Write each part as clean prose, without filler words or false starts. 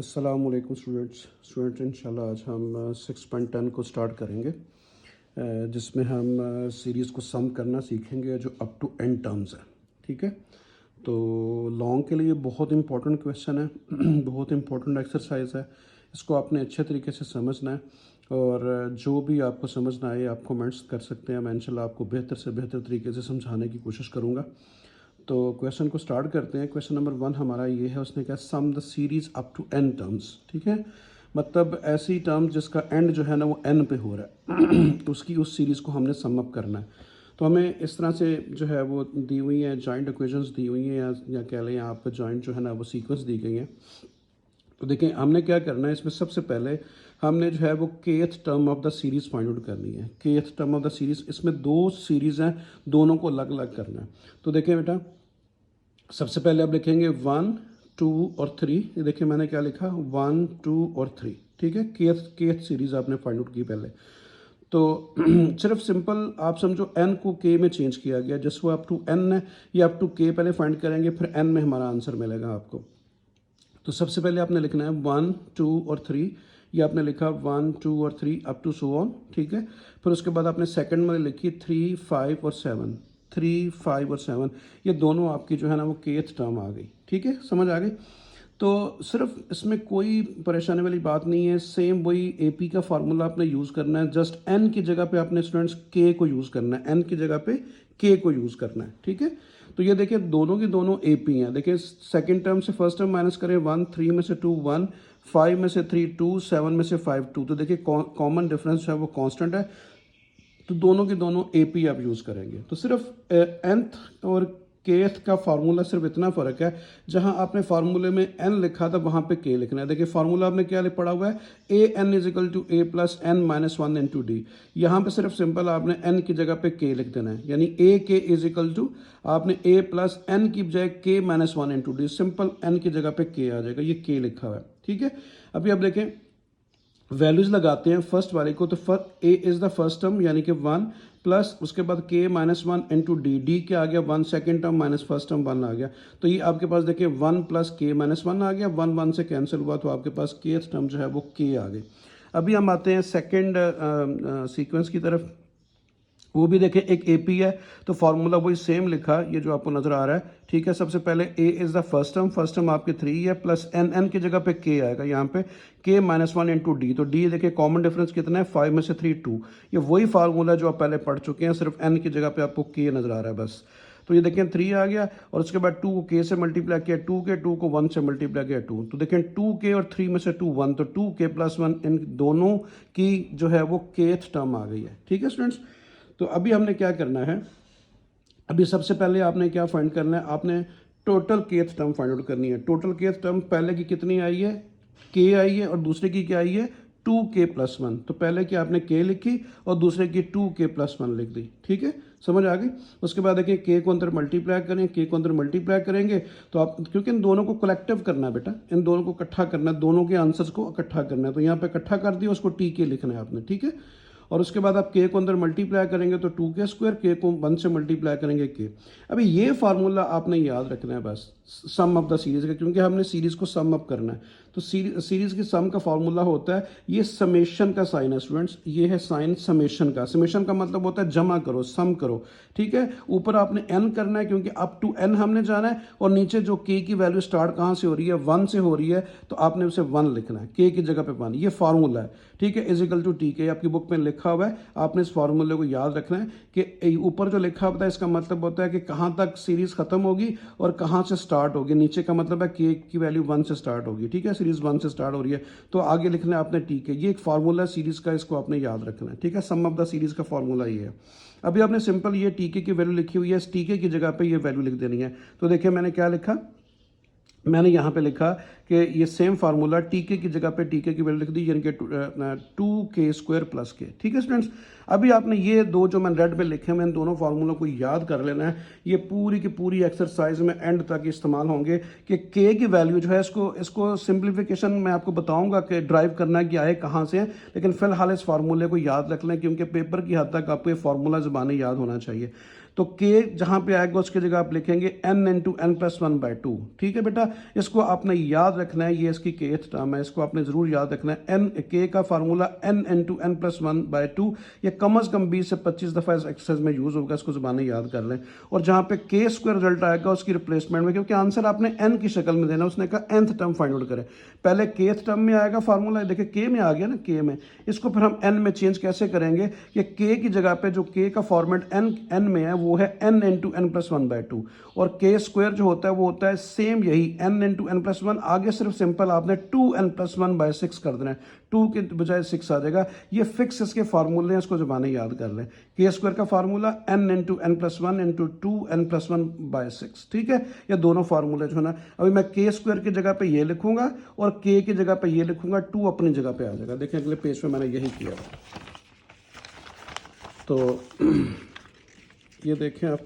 अस्सलामुअलैकुम स्टूडेंट्स इंशाल्लाह आज हम 6.10 को स्टार्ट करेंगे, जिसमें हम सीरीज़ को सम करना सीखेंगे जो अप टू एन टर्म्स है। ठीक है, तो लॉन्ग के लिए बहुत इंपॉर्टेंट क्वेश्चन है बहुत इंपॉर्टेंट एक्सरसाइज है। इसको आपने अच्छे तरीके से समझना है और जो भी आपको समझना आए आप कमेंट्स कर सकते हैं। मैं इंशाल्लाह आपको बेहतर से बेहतर तरीके से समझाने की कोशिश करूँगा। तो क्वेश्चन को स्टार्ट करते हैं। क्वेश्चन नंबर 1 हमारा ये है, उसने कहा sum the series up to n terms. ठीक है, मतलब ऐसी टर्म जिसका एंड जो है ना वो एन पे हो रहा है तो उसकी उस सीरीज़ को हमने सम अप करना है। तो हमें इस तरह से जो है वो दी हुई हैं, जॉइंट इक्वेशंस दी हुई हैं या कह लें आप जॉइंट जो है ना वो सीक्वेंस दी गई हैं। तो देखें हमने क्या करना है, इसमें सबसे पहले हमने जो है वो kth term of the series find out करनी है। Kth term of the series, इसमें दो सीरीज़ हैं, दोनों को अलग अलग करना है। तो देखें बेटा, सबसे पहले आप लिखेंगे 1, 2 और 3। ये देखिए मैंने क्या लिखा, 1, 2 और 3। ठीक है, केथ केथ सीरीज़ आपने फाइंड आउट की पहले। तो सिर्फ सिंपल आप समझो n को k में चेंज किया गया, जिस वो अप टू n है ये अप टू k पहले फाइंड करेंगे, फिर n में हमारा आंसर मिलेगा आपको। तो सबसे पहले आपने लिखना है 1, 2 और 3। ये आपने लिखा 1, 2 और 3 अप टू सो ऑन। ठीक है, फिर उसके बाद आपने सेकंड में लिखी 3, 5 और 7। 3, 5 और 7 ये दोनों आपकी जो है ना वो केथ टर्म आ गई। ठीक है, समझ आ गई। तो सिर्फ इसमें कोई परेशानी वाली बात नहीं है, सेम वही एपी का फार्मूला आपने यूज़ करना है। जस्ट एन की जगह पे आपने स्टूडेंट्स के को यूज़ करना है, एन की जगह पे के को यूज़ करना है। ठीक है, तो ये देखिए दोनों की दोनों एपी हैं। देखिए सेकंड टर्म से फर्स्ट टर्म माइनस करें, 1, 3 में से 2 1, 5 में से 3 2, 7 में से 5 2। तो देखिए कॉमन डिफरेंस है वो कांस्टेंट है, तो दोनों के दोनों एपी आप यूज़ करेंगे। तो सिर्फ nth और kth का फार्मूला सिर्फ इतना फ़र्क है, जहां आपने फार्मूले में n लिखा था वहां पे k लिखना है। देखिए फार्मूला आपने क्या पढ़ा हुआ है, a n is equal to a plus n minus one into d. यहाँ पे सिर्फ सिंपल आपने n की जगह पे k लिख देना है, यानी ए के इज इक्वल टू आपने a प्लस एन की बजाय k minus one into D, simple n की जगह पे k आ जाएगा, ये k लिखा हुआ है। ठीक है, अभी आप देखें वैल्यूज लगाते हैं फर्स्ट वाले को, तो ए इज द फर्स्ट टर्म यानी कि 1 प्लस उसके बाद के minus one into D. D क्या आ गया, 1 second term minus first term 1 आ गया। तो ये आपके पास देखिए 1 प्लस के माइनस वन आ गया, 1 1 से कैंसिल हुआ, तो आपके पास केथ टर्म जो है वो के आ गई। अभी हम आते हैं सेकेंड सीक्वेंस की तरफ। वो भी देखें एक एपी है, तो फार्मूला वही सेम लिखा, ये जो आपको नजर आ रहा है। ठीक है, सबसे पहले a is the first term, first term आपके 3 है, प्लस एन, एन की जगह पे के आएगा, यहाँ पे के माइनस वन इंटू डी। तो डी देखिए कॉमन डिफरेंस कितना है, 5 में से 3 2। ये वही फार्मूला जो आप पहले पढ़ चुके हैं, सिर्फ एन की जगह पे आपको के नजर आ रहा है बस। तो ये देखें 3 आ गया और उसके बाद 2 को के से मल्टीप्लाई किया, 2 के 2 को 1 से मल्टीप्लाई किया 2। तो देखें 2 के और 3 में से 2 1, तो 2 के प्लस 1 इन दोनों की जो है वो केथ टर्म आ गई है। ठीक है स्टूडेंट्स, तो अभी हमने क्या करना है, अभी सबसे पहले आपने क्या फाइंड करना है, आपने total kth term find out करनी है। टोटल केथ टर्म पहले की कितनी आई है, के आई है, और दूसरे की क्या आई है, 2k प्लस वन। तो पहले की आपने k लिखी और दूसरे की 2k प्लस वन लिख दी। ठीक है, समझ आ गई। उसके बाद देखिए k को अंदर मल्टीप्लाई करें, k को अंदर मल्टीप्लाई करेंगे तो आप, क्योंकि इन दोनों को कलेक्टिव करना है बेटा, इन दोनों को इकट्ठा करना है, दोनों के आंसर्स को इकट्ठा करना है। तो यहाँ पे इकट्ठा कर दिया, उसको tk लिखना है आपने। ठीक है, और उसके बाद आप k को अंदर मल्टीप्लाई करेंगे तो 2k स्क्वायर, k को 1 से मल्टीप्लाई करेंगे k। अभी ये फार्मूला आपने याद रखना है बस, सम ऑफ द सीरीज का, क्योंकि हमने सीरीज को सम अप करना है। तो सीरीज की सम का फार्मूला होता है, ये समेशन का साइन है स्टूडेंट्स, ये है साइन समेशन का। समेशन का मतलब होता है जमा करो, सम करो। ठीक है, ऊपर आपने n करना है क्योंकि अप टू n हमने जाना है, और नीचे जो k की वैल्यू स्टार्ट कहाँ से हो रही है, 1 से हो रही है, तो आपने उसे 1 लिखना है, k की जगह पे 1। ये फार्मूला है। ठीक है, इज इक्वल टू टी के आपकी बुक में लिखा हुआ है, आपने इस फार्मूले को याद रखना है कि ऊपर जो लिखा होता है इसका मतलब होता है कि कहाँ तक सीरीज खत्म होगी और कहाँ से स्टार्ट होगी। नीचे का मतलब है के की वैल्यू 1 से स्टार्ट होगी। ठीक है, सीरीज 1 से स्टार्ट हो रही है, तो आगे लिखना है आपने टी के। ये एक फार्मूला है सीरीज का, इसको आपने याद रखना है। ठीक है, सम ऑफ द सीरीज का फार्मूला ये है। अभी आपने सिंपल ये टी के की वैल्यू लिखी हुई है, इस टी के की जगह पे ये वैल्यू लिख देनी है। तो देखिए मैंने क्या लिखा, मैंने यहाँ पे लिखा कि ये सेम फार्मूला टीके की जगह पे टीके की वैल्यू लिख दी, यानी कि 2k स्क्वायर प्लस के। ठीक है स्टूडेंट्स, अभी आपने ये दो जो मैंने रेड में लिखे हैं, इन दोनों फार्मूलों को याद कर लेना है। ये पूरी की पूरी एक्सरसाइज में एंड तक इस्तेमाल होंगे कि k की वैल्यू जो है, इसको सिंप्लीफिकेशन मैं आपको बताऊंगा कि ड्राइव करना क्या है, कहाँ से है, लेकिन फिलहाल इस फार्मूले को याद रख लें क्योंकि पेपर की हद तक आपको ये फार्मूला ज़बानी याद होना चाहिए। तो के जहाँ पे आएगा उसकी जगह आप लिखेंगे n into N plus one by two. ठीक है बेटा, इसको आपने याद रखना है, ये इसकी केथ टर्म है, इसको आपने ज़रूर याद रखना है। एन के का formula n into N plus one by two, ये कम अज़ कम 20 से 25 दफ़ा इस एक्सरसाइज में यूज़ होगा, इसको ज़बानी याद कर लें। और जहाँ पे के स्क्वायर रिजल्ट आएगा उसकी रिप्लेसमेंट में, क्योंकि आंसर आपने n की शक्ल में देना, उसने कहा nth टर्म फाइंड आउट करें। पहले केथ टर्म में आएगा फार्मूला, देखिए के में आ गया ना, के में, इसको फिर हम n में चेंज कैसे करेंगे कि के की जगह पे जो के का फॉर्मेट n में है वो है n into N plus one by two, और के स्क्वायर जो होता है वो होता है सेम यही n into N plus one, आगे सिर्फ सिंपल आपने 2n plus one by six कर देना है, 2 के बजाय 6 आ जाएगा। ये फिक्स इसके फार्मूले हैं, इसको ज़बाने याद कर लें। के स्क्वायर का formula n into N plus one into 2n plus one by six. ठीक है, ये दोनों फार्मूले जो है ना, अभी मैं के स्क्वायर की जगह पे ये लिखूंगा और के की जगह पे ये लिखूंगा, 2 अपनी जगह पे आ जाएगा। देखें अगले पेज पे मैंने यही किया। तो ये देखें आप,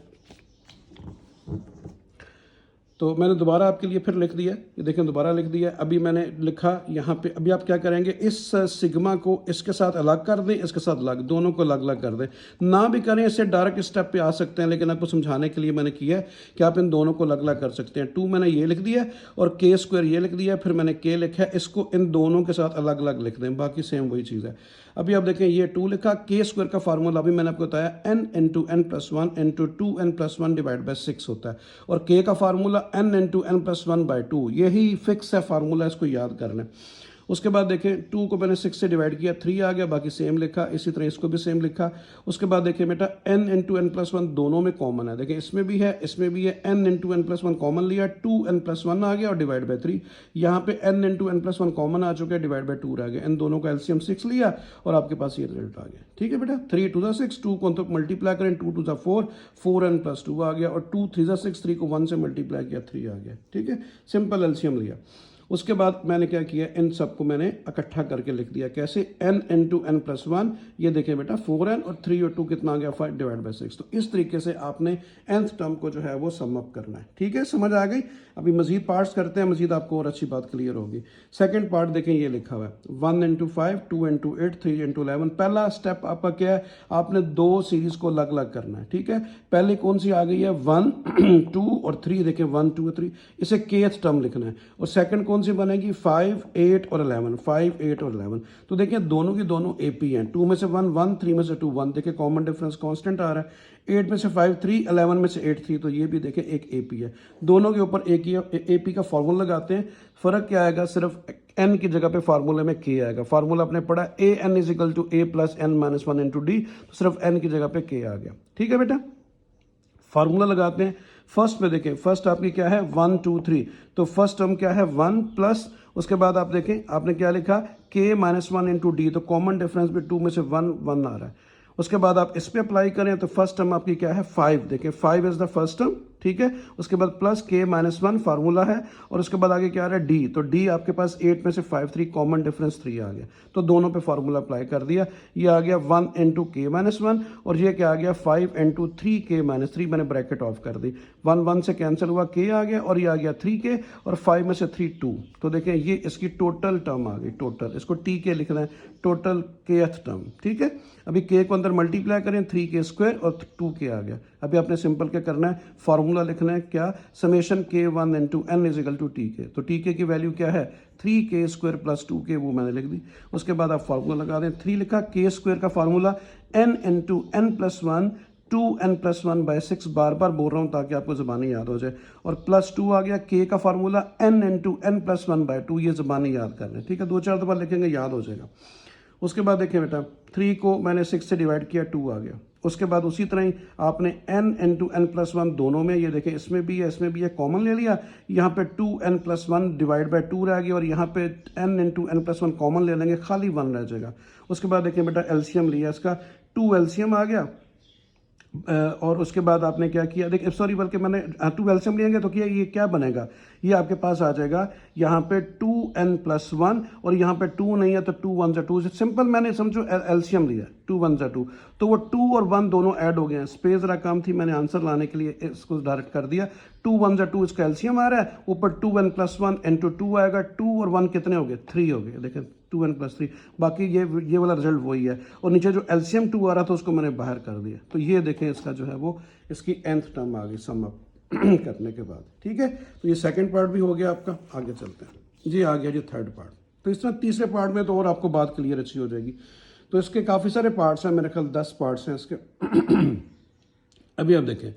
तो मैंने दोबारा आपके लिए फिर लिख दिया, ये देखें दोबारा लिख दिया। अभी मैंने लिखा यहाँ पे, अभी आप क्या करेंगे, इस सिग्मा को इसके साथ अलग कर दें, इसके साथ अलग, दोनों को अलग अलग कर दें। ना भी करें, इससे डायरेक्ट स्टेप पे आ सकते हैं, लेकिन आपको समझाने के लिए मैंने किया है कि आप इन दोनों को अलग अलग कर सकते हैं। 2 मैंने ये लिख दिया और के स्क्वायर ये लिख दिया, फिर मैंने के लिखा है, इसको इन दोनों के साथ अलग अलग लिख दें, बाकी सेम वही चीज़ है। अभी आप देखें ये 2 लिखा, के स्क्वायर का फार्मूला अभी मैंने आपको बताया n into N plus one into 2n plus one divide by 6 होता है, और के का formula n into N plus one by two, यही फिक्स है फार्मूला, इसको याद करना है। उसके बाद देखें 2 को मैंने 6 से डिवाइड किया, 3 आ गया, बाकी सेम लिखा, इसी तरह इसको भी सेम लिखा। उसके बाद देखें बेटा n into N plus one दोनों में कॉमन है, देखें इसमें भी है इसमें भी है, n into N plus one common लिया, 2n प्लस वन आ गया और डिवाइड बाई 3। यहाँ पे n into N plus one common आ चुका है, डिवाइड बाई 2 रह गया, इन दोनों का एलसीएम 6 लिया और आपके पास ये रिजल्ट आ गया। ठीक है बेटा, 3 2 6, 2 को तो मल्टीप्लाई करें, 2 2 4, 4n प्लस 2 आ गया, और 2 3 6, 3 को 1 से मल्टीप्लाई किया, 3 आ गया। ठीक है, सिंपल एलसीएम लिया। उसके बाद मैंने क्या किया, इन सबको मैंने इकट्ठा करके लिख दिया, कैसे, n into N plus one, ये देखें बेटा 4n और 3 और 2 कितना आ गया, 5 डिवाइड बाई 6। तो इस तरीके से आपने nth टर्म को जो है वो सम अप करना है। ठीक है, समझ आ गई। अभी मजीद पार्ट्स करते हैं, मजीद आपको और अच्छी बात क्लियर होगी। सेकंड पार्ट देखें, ये लिखा हुआ है 1 इंटू 5, 2 इंटू 8, 3 इंटू 11। पहला स्टेप आपका क्या है, आपने दो सीरीज को अलग अलग करना है। ठीक है, पहले कौन सी आ गई है, 1 2 और 3, देखें 1 2 और 3, इसे kth टर्म लिखना है। और सेकंड कौन सी बनेगी, 5 8 और 11, 5 8 और 11। तो देखिए दोनों की दोनों एपी हैं, 2 में से 1 1, 3 में से 2 1, देखिए कॉमन डिफरेंस कांस्टेंट आ रहा है। 8 में से 5 3, 11 में से 8 3, तो ये भी देखें एक एपी है। दोनों के ऊपर एक ही एपी का फॉर्मूला लगाते हैं, फर्क क्या आएगा, सिर्फ n की जगह पे फार्मूले में k आएगा। फार्मूला आपने पढ़ा a n is equal to a plus n minus one into d, तो सिर्फ n की जगह पे k आ गया। ठीक है बेटा, फार्मूला लगाते हैं। फर्स्ट में देखें, फर्स्ट आपकी क्या है, 1 2 3, तो फर्स्ट टर्म क्या है 1 प्लस, उसके बाद आप देखें आपने क्या लिखा, k minus one into d, तो कॉमन डिफरेंस भी 2 में से 1 1 आ रहा है। उसके बाद आप इस पे अप्लाई करें तो फर्स्ट टर्म आपकी क्या है, 5, देखें 5 इज द फर्स्ट टर्म। ठीक है, उसके बाद plus k minus one formula है, और उसके बाद आगे क्या आ रहा है, d, तो d आपके पास 8 में से 5 3, कॉमन डिफरेंस 3 आ गया, तो दोनों पे फार्मूला अप्लाई कर दिया। ये आ गया 1 इंटू के माइनस वन, और ये क्या आ गया 5 इंटू 3k माइनस 3, मैंने ब्रैकेट ऑफ कर दी, 1 1 से कैंसिल हुआ, k आ गया, और ये आ गया 3k, और 5 में से 3 2, तो देखें ये इसकी टोटल टर्म आ गई, टोटल, इसको tk लिखना है, टोटल kth टर्म। ठीक है, अभी k को अंदर मल्टीप्लाई करें, 3k स्क्वायर और 2k आ गया। अभी आपने सिंपल क्या करना है, फार्मूला लिखना है, क्या, summation k1 into N is equal to tk, तो tk की वैल्यू क्या है, 3k स्क्वायर प्लस 2k, वो मैंने लिख दी। उसके बाद आप फार्मूला लगा दें, 3 लिखा, k स्क्वायर का formula n into N plus one 2n plus one by 6, बार बार बोल रहा हूँ ताकि आपको ज़बानी याद हो जाए, और प्लस 2 आ गया, k का formula n into N plus one by 2, ये ज़बानी याद कर लें। ठीक है, 2-4 दफ़ा लिखेंगे, याद हो जाएगा। उसके बाद देखें बेटा, 3 को मैंने 6 से डिवाइड किया, 2 आ गया। उसके बाद उसी तरह ही आपने n into N plus one, दोनों में ये देखें, इसमें भी है इसमें भी है, कॉमन ले लिया, यहाँ पे 2n plus one divide by 2 रह गया, और यहाँ पे n into N plus one common ले लेंगे, खाली 1 रह जाएगा। उसके बाद देखें बेटा, एलसीएम लिया इसका, 2 एलसीएम आ गया, और उसके बाद आपने क्या किया, देखिए सॉरी, बल्कि मैंने 2 एलसीएम लेंगे तो क्या, ये क्या बनेगा, ये आपके पास आ जाएगा यहाँ पे 2n प्लस वन, और यहाँ पे 2 नहीं है तो 2 1 2, सिंपल मैंने समझो एलसीएम लिया, 2 1 2, तो वो 2 और 1 दोनों ऐड हो गए हैं। स्पेस ज़रा कम थी, मैंने आंसर लाने के लिए इसको डायरेक्ट कर दिया, 2 1 2 इसका एलसीएम आ रहा है, ऊपर 2n प्लस वन इंटू 2 आएगा, 2 और 1 कितने हो गए, 3 हो गए, देखें 2n+3, बाकी ये वाला रिजल्ट वही है। और नीचे जो एलसीएम 2 आ रहा था उसको मैंने बाहर कर दिया। तो ये देखें इसका जो है वो इसकी nth टर्म आ गई सम अप करने के बाद। ठीक है, तो ये सेकंड पार्ट भी हो गया आपका। आगे चलते हैं जी, आ गया जी थर्ड पार्ट। तो इस तरह तीसरे पार्ट में तो और आपको बात क्लियर अच्छी हो जाएगी। तो इसके काफ़ी सारे पार्ट्स हैं, मेरे ख्याल 10 पार्ट्स हैं इसके। अभी आप देखें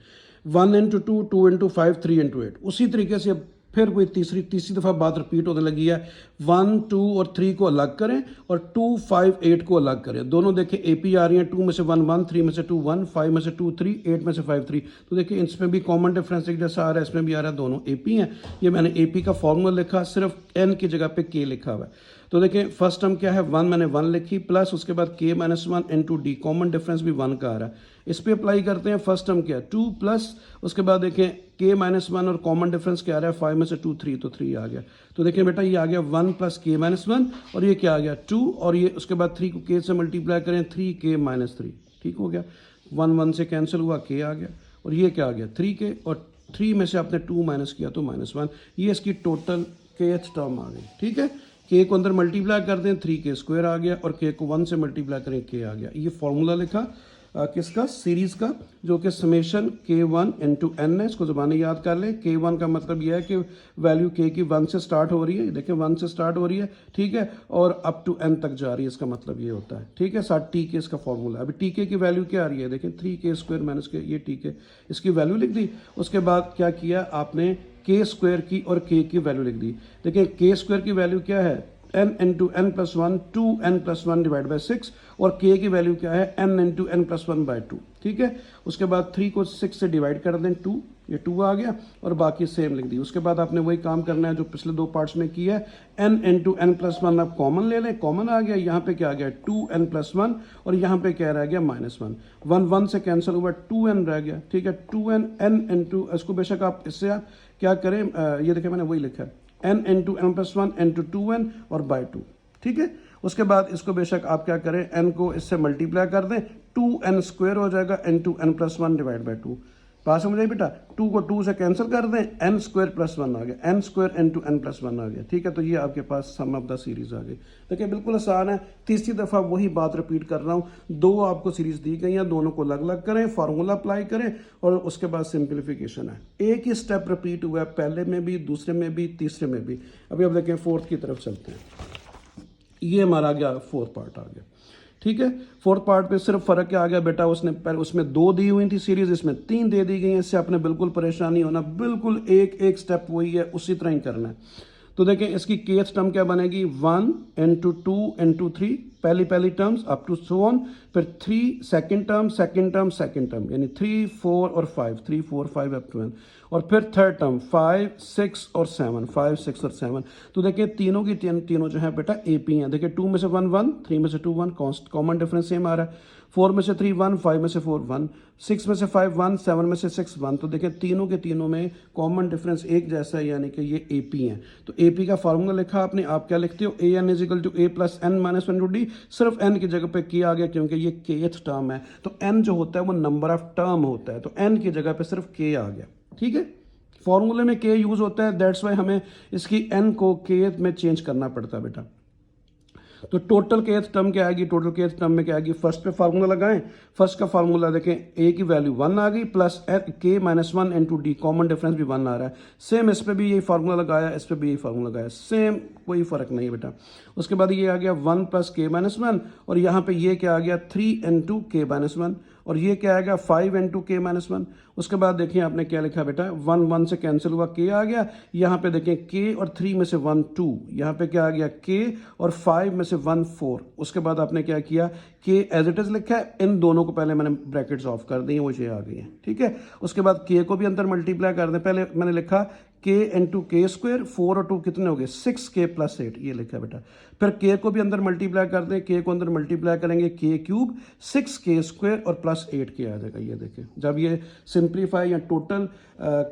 1 into 2, 2 into 5, 3 into 8। उसी तरीके से अब फिर कोई तीसरी दफ़ा बात रिपीट होने लगी है। 1, 2 और 3 को अलग करें और 2, 5, 8 को अलग करें। दोनों देखें AP आ रही हैं, 2 में से 1, 1, 3 में से 2, 1, 5 में से 2, 3, 8 में से 5, 3। तो देखिए इसमें भी कॉमन डिफरेंस एक जैसा आ रहा है, इसमें भी आ रहा है, दोनों AP हैं। ये मैंने AP का फॉर्मूला लिखा, सिर्फ n की जगह पे k लिखा हुआ है। तो देखें फर्स्ट टर्म क्या है, 1 मैंने 1 लिखी, प्लस उसके बाद k-1 into D, common difference भी 1 का आ रहा है। इस पे अप्लाई करते हैं। फर्स्ट टर्म क्या है 2, प्लस उसके बाद देखें k-1 और कॉमन डिफरेंस क्या आ रहा है 5 में से 2, 3, तो 3 आ गया। तो देखें बेटा ये आ गया 1 प्लस k-1 और ये क्या आ गया 2, और ये उसके बाद 3 को k से मल्टीप्लाई करें 3k-3। ठीक हो गया, 1 1 से कैंसिल हुआ, k आ गया, और ये क्या आ गया 3k, और 3 में से आपने 2 माइनस किया तो -1। ये इसकी टोटल kth टर्म आ गई। ठीक है, k को अंदर मल्टीप्लाई कर दें 3k² आ गया, और k को 1 से मल्टीप्लाई करें k आ गया। ये फॉर्मूला लिखा किसका, सीरीज का, जो कि समेशन k1 इंटू n है। इसको ज़बानी याद कर लें। k1 का मतलब यह है कि वैल्यू k की 1 से स्टार्ट हो रही है, देखिए 1 से स्टार्ट हो रही है। ठीक है, और अप टू n तक जा रही है, इसका मतलब ये होता है। ठीक है, साथ tk इसका फॉर्मूला। अभी tk की वैल्यू क्या आ रही है, देखें 3k² माइनस के, ये tk, इसकी वैल्यू लिख दी। उसके बाद क्या किया आपने, k² की और k की वैल्यू लिख दी। देखिए k² की वैल्यू क्या है, n into n plus 1, 2n+1 divide by 6, और k की वैल्यू क्या है, n इंटू n+1 बाई 2। ठीक है, उसके बाद 3 को 6 से डिवाइड कर दें 2, ये 2 आ गया, और बाकी सेम लिख दी। उसके बाद आपने वही काम करना है जो पिछले 2 पार्ट्स में किया है। n इंटू n+1 आप कॉमन ले लें, कॉमन आ गया, यहाँ पे क्या आ गया 2n+1, और यहाँ पे क्या रह गया -1। 1 1 से कैंसिल हुआ, 2n रह गया। ठीक है, 2n n इंटू, इसको बेशक आप इससे आप क्या करें, ये देखें मैंने वही लिखा है, n into n+1 into 2n और बाई 2। ठीक है, उसके बाद इसको बेशक आप क्या करें, n को इससे मल्टीप्लाई कर दें, 2n² हो जाएगा इंटू n+1 डिवाइड बाई 2। बात समझ आई बेटा, 2 को 2 से कैंसिल कर दें, n² + 1 आ गया, n² इंटू n+1 आ गया। ठीक है, तो ये आपके पास सम ऑफ द सीरीज आ गई। देखिए बिल्कुल आसान है, तीसरी दफ़ा वही बात रिपीट कर रहा हूँ। 2 आपको सीरीज दी गई हैं, दोनों को अलग अलग करें, फार्मूला अप्लाई करें, और उसके बाद सिंप्लीफिकेशन है। एक ही स्टेप रिपीट हुआ है, पहले में भी, दूसरे में भी, तीसरे में भी। अभी अब देखें फोर्थ की तरफ चलते हैं। ये हमारा आ गया, फोर्थ पार्ट आ गया। ठीक है, फोर्थ पार्ट पे सिर्फ फ़र्क क्या आ गया बेटा, उसने पहले उसमें 2 दी हुई थी सीरीज, इसमें 3 दे दी गई हैं। इससे आपने बिल्कुल परेशान नहीं होना, बिल्कुल एक स्टेप वही है, उसी तरह ही करना है। तो देखें इसकी kth टर्म क्या बनेगी, 1 इंटू 2 इंटू 3, पहली terms up to so on, फिर 3 सेकंड टर्म, यानी 3 4 और 5, 3 4 5 अप टू n, और फिर थर्ड टर्म 5 6 और 7, 5 6 और 7। तो देखिए तीनों की तीनों जो है बेटा AP हैं। देखिए 2 में से 1 1, 3 में से 2 1, कॉमन डिफरेंस सेम आ रहा है। 4 में से 3 1, 5 में से 4 1, 6 में से 5 1, 7 में से 6 1। तो देखिए तीनों के तीनों में कॉमन डिफरेंस एक जैसा है, यानी कि ये AP हैं। तो AP का फार्मूला लिखा आपने, आप क्या लिखते हो, an equal to a plus n minus 1 to D. सिर्फ n की जगह पे k आ गया, क्योंकि ये kth टर्म है। तो n जो होता है वो नंबर ऑफ टर्म होता है, तो n की जगह पे सिर्फ k आ गया। ठीक है, फॉर्मूले में k यूज होता है, दैट्स वाई हमें इसकी n को k में चेंज करना पड़ता है बेटा। तो टोटल kth टर्म क्या आएगी, टोटल kth टर्म में क्या आएगी, फर्स्ट पे फार्मूला लगाएं। फर्स्ट का फार्मूला देखें, a की वैल्यू 1 आ गई, plus k-1 into D, common difference भी 1 आ रहा है। सेम इस पे भी यही फार्मूला लगाया, इस पे भी यही फार्मूला लगाया, सेम, कोई फर्क नहीं है बेटा। उसके बाद ये आ गया 1 प्लस k-1, और यहाँ पे ये क्या आ गया 3 इंटू k-1, और ये क्या आएगा 5 इंटू k-1। उसके बाद देखिए आपने क्या लिखा बेटा, 1 1 से कैंसिल हुआ, k आ गया। यहाँ पे देखें k और 3 में से 1 2, यहाँ पे क्या आ गया k, और 5 में से 1 4। उसके बाद आपने क्या किया, k एज इट इज लिखा है, इन दोनों को पहले मैंने ब्रैकेट्स ऑफ कर दी, वो ये आ गई है। ठीक है, उसके बाद k को भी अंदर मल्टीप्लाई कर दें। पहले मैंने लिखा k इंटू k², 4 और 2 कितने हो गए 6k + 8, ये लिखा बेटा। फिर k को भी अंदर मल्टीप्लाई कर दें, k को अंदर मल्टीप्लाई करेंगे k³ 6k² और प्लस 8k आ जाएगा। ये देखें, जब ये सिंप्लीफाई या टोटल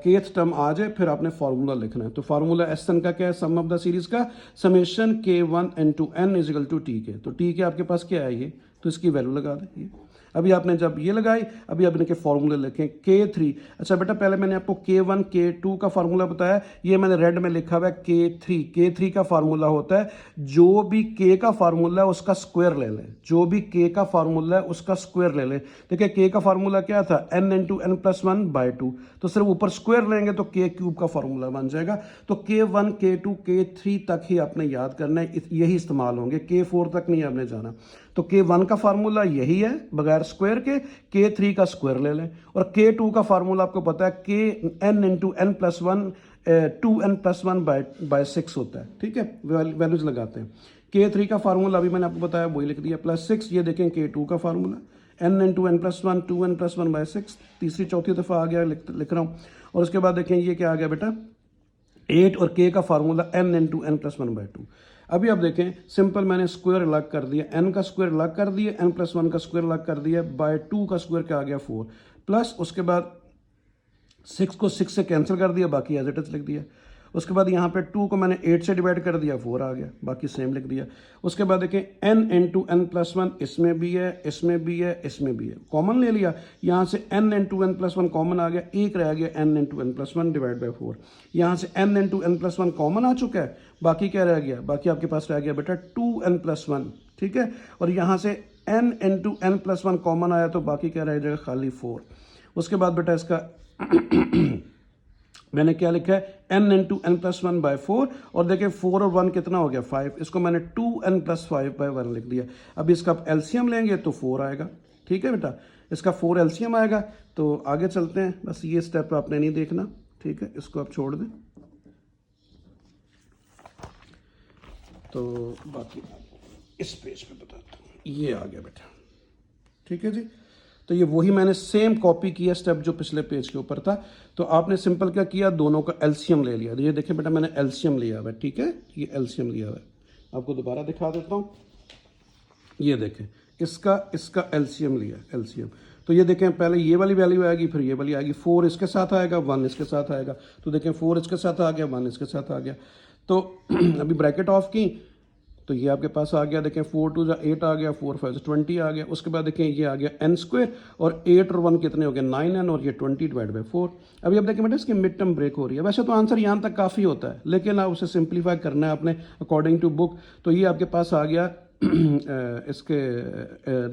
kth टर्म आ जाए, फिर आपने फार्मूला लिखना है। तो फार्मूला Sn का क्या है, सम ऑफ द सीरीज का, summation k1 into n equal to tk। तो tk आपके पास क्या है ये, तो इसकी वैल्यू लगा दें। अभी आपने जब ये लगाई, अभी आपने के फॉर्मूले लिखे K3। अच्छा बेटा पहले मैंने आपको K1 K2 का फार्मूला बताया, ये मैंने रेड में लिखा हुआ है K3 का फार्मूला होता है जो भी K का फार्मूला है उसका स्क्वायर ले लें, जो भी K का फार्मूला है उसका स्क्वायर ले लें। देखिए K का फार्मूला क्या था, n इंटू n प्लस 1/2, तो सिर्फ ऊपर स्क्वायर लेंगे तो K क्यूब का फार्मूला बन जाएगा। तो K1 K2 K3 तक ही आपने याद करना है, यही इस्तेमाल होंगे, K4 तक नहीं आपने जाना। तो K1 का फार्मूला यही है बगैर स्क्वायर के, K3 का स्क्वायर ले लें, और K2 का फार्मूला आपको पता है Kn into n plus 1 2n plus 1/6 होता है, ठीक है, वैल्यूज लगाते हैं। K3 का फार्मूला अभी मैंने आपको बताया वही लिख दिया +6। ये देखें K2 का formula n into n plus 1 2n plus 1/6, तीसरी चौथी दफ़ा आ गया, लिख रहा हूँ। और उसके बाद देखें ये क्या आ गया बेटा 8, और K का formula n into n plus 1/2। अभी आप देखें सिंपल मैंने स्क्वायर अलग कर दिया, n का स्क्वायर अलग कर दिया, n प्लस 1 का स्क्वायर अलग कर दिया, बाय 2 का स्क्वायर क्या आ गया 4, प्लस उसके बाद 6 को 6 से कैंसिल कर दिया, बाकी एज इट इज लिख दिया। उसके बाद यहाँ पे 2 को मैंने 8 से डिवाइड कर दिया, 4 आ गया, बाकी सेम लिख दिया। उसके बाद देखें n इंटू n प्लस 1 इसमें भी है, इसमें भी है, इसमें भी है, कॉमन ले लिया, यहाँ से n into n plus 1 common आ गया, एक रह गया n into n plus 1 divide by 4। यहाँ से n into n plus 1 common आ चुका है, बाकी क्या रह गया, बाकी आपके पास रह गया बेटा 2n प्लस 1, ठीक है। और यहाँ से n into n plus 1 common आया तो बाकी क्या रह जाएगा, खाली 4। उसके बाद बेटा इसका मैंने क्या लिखा है n इंटू n प्लस 1/4, और देखें 4 और 1 कितना हो गया 5, इसको मैंने 2n प्लस 5/1 लिख दिया। अब इसका आप एलसीएम लेंगे तो 4 आएगा, ठीक है बेटा, इसका 4 एलसीएम आएगा। तो आगे चलते हैं, बस ये स्टेप आपने नहीं देखना, ठीक है, इसको आप छोड़ दें। तो बाकी इस पेज पे बताता हूँ, ये आ गया बेटा, ठीक है जी। तो ये वही मैंने सेम कॉपी किया स्टेप जो पिछले पेज के ऊपर था। तो आपने सिंपल क्या किया, दोनों का एलसीएम ले लिया। ये देखिए बेटा मैंने एलसीएम लिया हुआ है, ठीक है, ये एलसीएम लिया हुआ है, आपको दोबारा दिखा देता हूँ। ये देखें इसका एलसीएम लिया, एलसीएम। तो ये देखें पहले ये वाली वैल्यू आएगी, फिर ये वाली आएगी, 4 इसके साथ आएगा, 1 इसके साथ आएगा। तो देखें 4 इसके साथ आ गया, 1 इसके साथ आ गया। तो अभी ब्रैकेट ऑफ की तो ये आपके पास आ गया, देखें 4 2 8 आ गया, 4 5 20 आ गया। उसके बाद देखें ये आ गया n स्क्वायर, और 8 और 1 कितने हो गए 9n, और ये 20 डिवाइड बाई 4। अभी अब देखें बेटा इसकी मिड टर्म ब्रेक हो रही है। वैसे तो आंसर यहाँ तक काफ़ी होता है, लेकिन आप उसे सिंप्लीफाई करना है आपने अकॉर्डिंग टू बुक। तो ये आपके पास आ गया इसके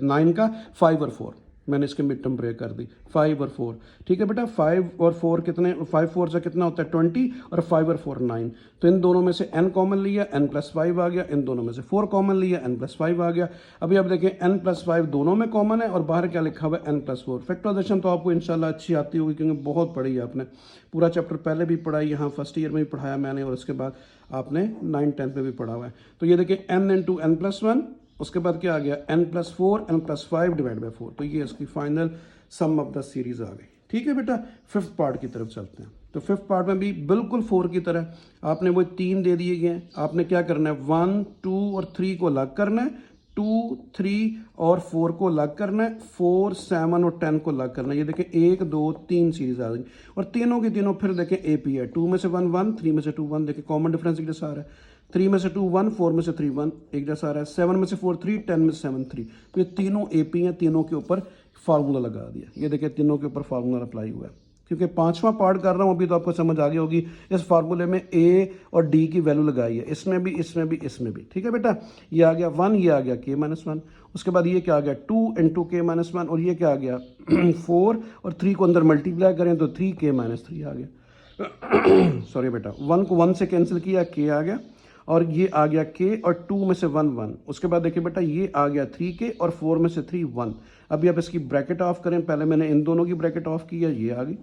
9 का 5 और 4, मैंने इसके मिड टर्म ब्रेक कर दी 5 और 4, ठीक है बेटा। 5 और 4 कितने, 5 4 से कितना होता है 20, और 5 और 4 9। तो इन दोनों में से n कॉमन लिया, n प्लस 5 आ गया, इन दोनों में से 4 कॉमन लिया, n प्लस 5 आ गया। अभी आप देखें n प्लस 5 दोनों में कॉमन है, और बाहर क्या लिखा हुआ है n प्लस 4। फैक्टराइजेशन तो आपको इंशाल्लाह अच्छी आती होगी, क्योंकि बहुत पढ़ी है आपने, पूरा चैप्टर पहले भी पढ़ा, यहाँ फर्स्ट ईयर में भी पढ़ाया मैंने, और उसके बाद आपने 9 10 में भी पढ़ा हुआ है। तो ये देखिए n इंटू n प्लस 1, उसके बाद क्या आ गया n plus 4 n plus 5 divide by 4। तो ये इसकी final sum of the series आ गई, ठीक है बेटा। फिफ्थ पार्ट की तरफ चलते हैं। तो फिफ्थ पार्ट में भी बिल्कुल 4 की तरह आपने वो 3 दे दिए गए हैं, आपने क्या करना है 1 2 और 3 को अलग करना है, 2 3 और 4 को अलग करना है, 4 7 और 10 को अलग करना है। ये देखें 1 2 3 सीरीज आ गई, और तीनों की तीनों फिर देखें AP है, 2 में से 1 1, 3 में से 2 1, देखें कॉमन डिफरेंस एक जैसा आ रहा है। 3 में से 2 1, 4 में से 3 1, एक जैसा आ रहा है। 7 में से 4 3, 10 में से 7 3। तो ये तीनों AP हैं, तीनों के ऊपर फार्मूला लगा दिया। ये देखिए तीनों के ऊपर फार्मूला अप्लाई हुआ है, क्योंकि 5वां पार्ट कर रहा हूँ अभी, तो आपको समझ आ गई होगी। इस फार्मूले में A और D की वैल्यू लगाई है, इसमें भी, इसमें भी, इसमें भी, ठीक है बेटा। ये आ गया 1, ये आ गया K माइनस 1। उसके बाद ये क्या आ गया 2 इंटू K माइनस 1, और ये क्या आ गया 4 और 3 को अंदर मल्टीप्लाई करें तो 3K माइनस 3 आ गया। सॉरी बेटा, 1 को 1 से कैंसिल किया, K आ गया, और ये आ गया K, और 2 में से 1 1। उसके बाद देखिए बेटा ये आ गया 3K, और 4 में से 3 1। अभी आप इसकी ब्रैकेट ऑफ करें, पहले मैंने इन दोनों की ब्रैकेट ऑफ की है, ये आ गई।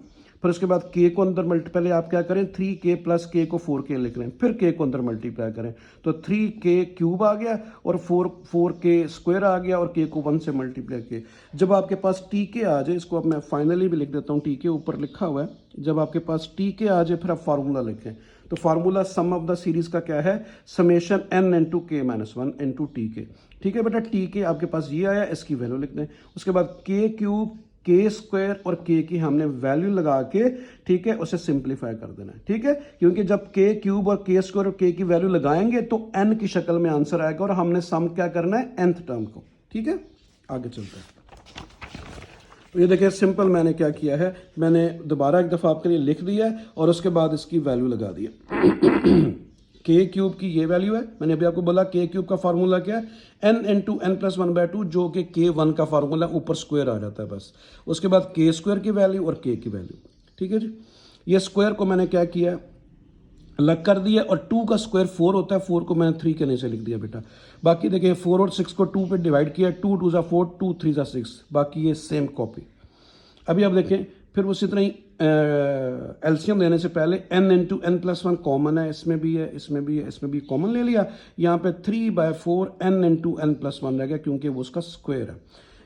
फिर उसके बाद K को अंदर पहले आप क्या करें 3K प्लस K को 4K लिख लें, फिर K को अंदर मल्टीप्लाई करें तो 3K क्यूब आ गया, और 4K स्क्वायर आ गया, और K को 1 से मल्टीप्लाई किए। जब आपके पास TK आ जाए, इसको अब मैं फाइनली भी लिख देता हूँ, TK ऊपर लिखा हुआ है। जब आपके पास TK आ जाए फिर आप फार्मूला लिखें। तो formula sum of the series का क्या है, summation n into K minus 1 into TK, ठीक है बेटा। TK आपके पास ये आया, इसकी वैल्यू लिख दें। उसके बाद K क्यूब, K स्क्वायर और K की हमने वैल्यू लगा के, ठीक है, उसे सिंप्लीफाई कर देना है, ठीक है। क्योंकि जब K क्यूब और K स्क्वायर और K की वैल्यू लगाएंगे तो n की शक्ल में आंसर आएगा, और हमने सम क्या करना है nth टर्म को, ठीक है। आगे चलते हैं। तो ये देखिए सिंपल मैंने क्या किया है, मैंने दोबारा एक दफ़ा आपके लिए लिख दिया है और उसके बाद इसकी वैल्यू लगा दी है। के क्यूब की ये वैल्यू है, मैंने अभी आपको बोला के क्यूब का फार्मूला क्या है, N into N plus one by two, जो कि के वन का फार्मूला ऊपर स्क्वायर आ जाता है बस। उसके बाद के स्क्वायर की वैल्यू और के की वैल्यू, ठीक है जी। ये स्क्वायर को मैंने क्या किया, अलग कर दिया, और 2 का स्क्वायर 4 होता है, 4 को मैंने 3 के नीचे लिख दिया बेटा। बाकी देखिए 4 और 6 को 2 पे डिवाइड किया, 2 2 ज़ा 4, 2 3 ज़ा 6, बाकी ये सेम कॉपी। अभी आप देखें फिर उसी तरह ही एलसीएम लेने से पहले n into N plus one common है, इसमें भी है, इसमें भी है, इसमें भी कॉमन ले लिया। यहाँ पे 3/4 n into N plus one रह गया क्योंकि वो उसका स्क्वायर है।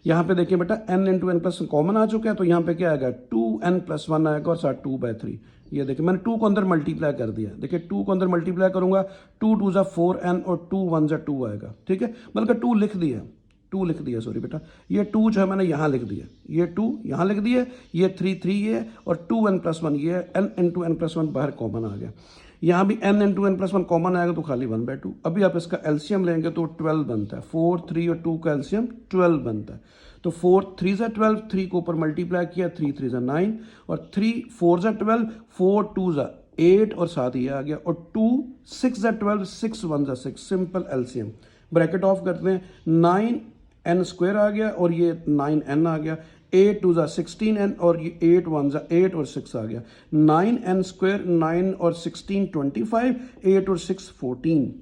यहाँ पे देखिए बेटा n into N plus one common आ चुका है, तो यहाँ पे क्या आएगा 2n+1 आएगा और साथ 2/3। ये देखिए मैंने 2 को अंदर मल्टीप्लाई कर दिया, देखिए 2 को अंदर मल्टीप्लाई करूंगा, 2 2 ज़ा 4n और 2 1 ज़ा 2 आएगा, ठीक है। बल्कि 2 लिख दिया, 2 लिख दिया, सॉरी बेटा, ये 2 जो है मैंने यहाँ लिख दिया, ये 2 यहाँ लिख दिया, ये 3 3 ये, और 2n+1 ये है, n into N plus one बाहर कॉमन आ गया। यहाँ भी n into N plus one common आएगा तो खाली 1/2। अभी आप इसका एलसीएम लेंगे तो 12 बनता है, 4 3 और 2 का एलसीएम 12 बनता है। तो 4 3 ज़ा 12, 3 को ऊपर मल्टीप्लाई किया, 3 3 ज़ा 9, और 3 4 ज़ा 12, 4 2 ज़ा 8, और साथ ये आ गया, और 2 6 ज़ा 12, 6 1 ज़ा 6, सिंपल एलसीएम। ब्रैकेट ऑफ करते हैं, 9n स्क्वायर आ गया और ये 9n आ गया, 8 2 ज़ा 16n और ये 8 1 ज़ा 8 और 6 आ गया, 9n स्क्वायर, 9 और 16 25, 8 और 6 14।